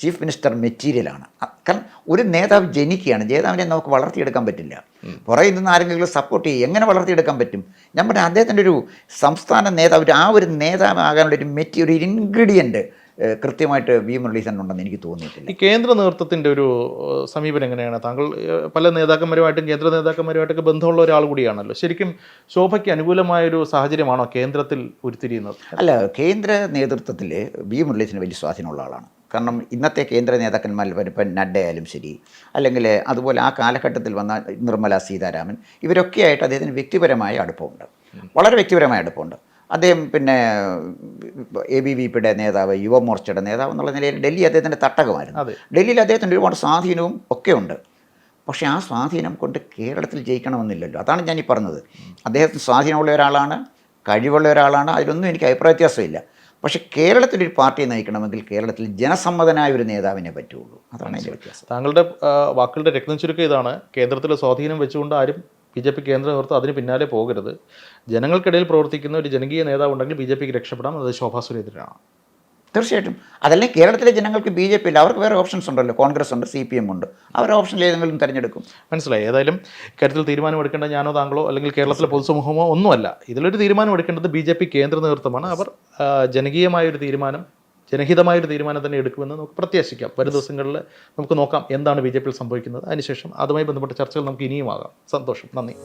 ചീഫ് മിനിസ്റ്റർ മെറ്റീരിയലാണ്. കാരണം ഒരു നേതാവ് ജനിക്കുകയാണ്, നേതാവിനെ നമുക്ക് വളർത്തിയെടുക്കാൻ പറ്റില്ല. പുറകിൽ നിന്ന് ആരെങ്കിലും സപ്പോർട്ട് ചെയ്യും, എങ്ങനെ വളർത്തിയെടുക്കാൻ പറ്റും? ഞാൻ പറഞ്ഞ അദ്ദേഹത്തിൻ്റെ ഒരു സംസ്ഥാന നേതാവ്, ആ ഒരു നേതാവാകാനുള്ള ഒരു ഇൻഗ്രീഡിയൻറ്റ് കൃത്യമായിട്ട് വി മുരളീധരൻ ഉണ്ടെന്ന് എനിക്ക് തോന്നിയിട്ടില്ല. ഈ കേന്ദ്ര നേതൃത്വത്തിൻ്റെ ഒരു സമീപനം എങ്ങനെയാണ്? താങ്കൾ പല നേതാക്കന്മാരുമായിട്ടും കേന്ദ്ര നേതാക്കന്മാരുമായിട്ടൊക്കെ ബന്ധമുള്ള ഒരാൾ കൂടിയാണല്ലോ. ശരിക്കും ശോഭയ്ക്ക് അനുകൂലമായൊരു സാഹചര്യമാണോ കേന്ദ്രത്തിൽ ഉരുത്തിരിയുന്നത്? അല്ല, കേന്ദ്ര നേതൃത്വത്തിൽ വി മുരളീധരൻ വലിയ സ്വാധീനമുള്ള ആളാണ്. കാരണം ഇന്നത്തെ കേന്ദ്ര നേതാക്കന്മാർ ഇപ്പം നഡ്ഡ ആയാലും ശരി, അല്ലെങ്കിൽ അതുപോലെ ആ കാലഘട്ടത്തിൽ വന്ന നിർമ്മല സീതാരാമൻ, ഇവരൊക്കെയായിട്ട് അദ്ദേഹത്തിന് വ്യക്തിപരമായ അടുപ്പമുണ്ട്, വളരെ വ്യക്തിപരമായ അടുപ്പമുണ്ട്. അദ്ദേഹം ABVPയുടെ നേതാവ്, യുവമോർച്ചയുടെ നേതാവ് എന്നുള്ള നിലയിൽ ഡൽഹി അദ്ദേഹത്തിൻ്റെ തട്ടകമായിരുന്നു. ഡൽഹിയിൽ അദ്ദേഹത്തിൻ്റെ ഒരുപാട് സ്വാധീനവും ഒക്കെ ഉണ്ട്. പക്ഷേ ആ സ്വാധീനം കൊണ്ട് കേരളത്തിൽ ജയിക്കണമെന്നില്ലല്ലോ. അതാണ് ഞാനീ പറഞ്ഞത്. അദ്ദേഹത്തിന് സ്വാധീനമുള്ള ഒരാളാണ്, കഴിവുള്ള ഒരാളാണ്, അതിലൊന്നും എനിക്ക് അഭിപ്രായ വ്യത്യാസമില്ല. പക്ഷേ കേരളത്തിലൊരു പാർട്ടിയെ നയിക്കണമെങ്കിൽ കേരളത്തിൽ ജനസമ്മതനായ ഒരു നേതാവിനെ പറ്റുള്ളൂ. അതാണ് അതിൻ്റെ വ്യത്യാസം. താങ്കളുടെ വാക്കുകളുടെ രത്നം ചുരുക്കം ഇതാണ്: കേന്ദ്രത്തിലെ സ്വാധീനം വെച്ചുകൊണ്ട് ആരും BJP കേന്ദ്ര നേതൃത്വം അതിന് പിന്നാലെ പോകരുത്. ജനങ്ങൾക്കിടയിൽ പ്രവർത്തിക്കുന്ന ഒരു ജനകീയ നേതാവ് ഉണ്ടെങ്കിൽ BJPക്ക് രക്ഷപ്പെടാം, അത് ശോഭാ സുരേന്ദ്രനാണ്. തീർച്ചയായിട്ടും. അതല്ലെങ്കിൽ കേരളത്തിലെ ജനങ്ങൾക്ക് BJP ഇല്ല, അവർക്ക് വേറെ ഓപ്ഷൻസ് ഉണ്ടല്ലോ. കോൺഗ്രസ് ഉണ്ട്, CPM ഉണ്ട്, അവരുടെ ഓപ്ഷനിൽ ഏതെങ്കിലും തിരഞ്ഞെടുക്കും. മനസ്സിലായി. ഏതായാലും കാര്യത്തിൽ തീരുമാനമെടുക്കേണ്ട ഞാനോ താങ്കളോ അല്ലെങ്കിൽ കേരളത്തിലെ പൊതുസമൂഹമോ ഒന്നുമല്ല. ഇതിലൊരു തീരുമാനമെടുക്കേണ്ടത് BJP കേന്ദ്ര നേതൃത്വമാണ്. അവർ ജനകീയമായൊരു തീരുമാനം, ജനഹിതമായൊരു തീരുമാനം തന്നെ എടുക്കുമെന്ന് നമുക്ക് പ്രത്യാശിക്കാം. വരും ദിവസങ്ങളിൽ നമുക്ക് നോക്കാം എന്താണ് BJPയിൽ സംഭവിക്കുന്നത്. അതിനുശേഷം അതുമായി ബന്ധപ്പെട്ട ചർച്ചകൾ നമുക്ക് ഇനിയും ആകാം. സന്തോഷം, നന്ദി.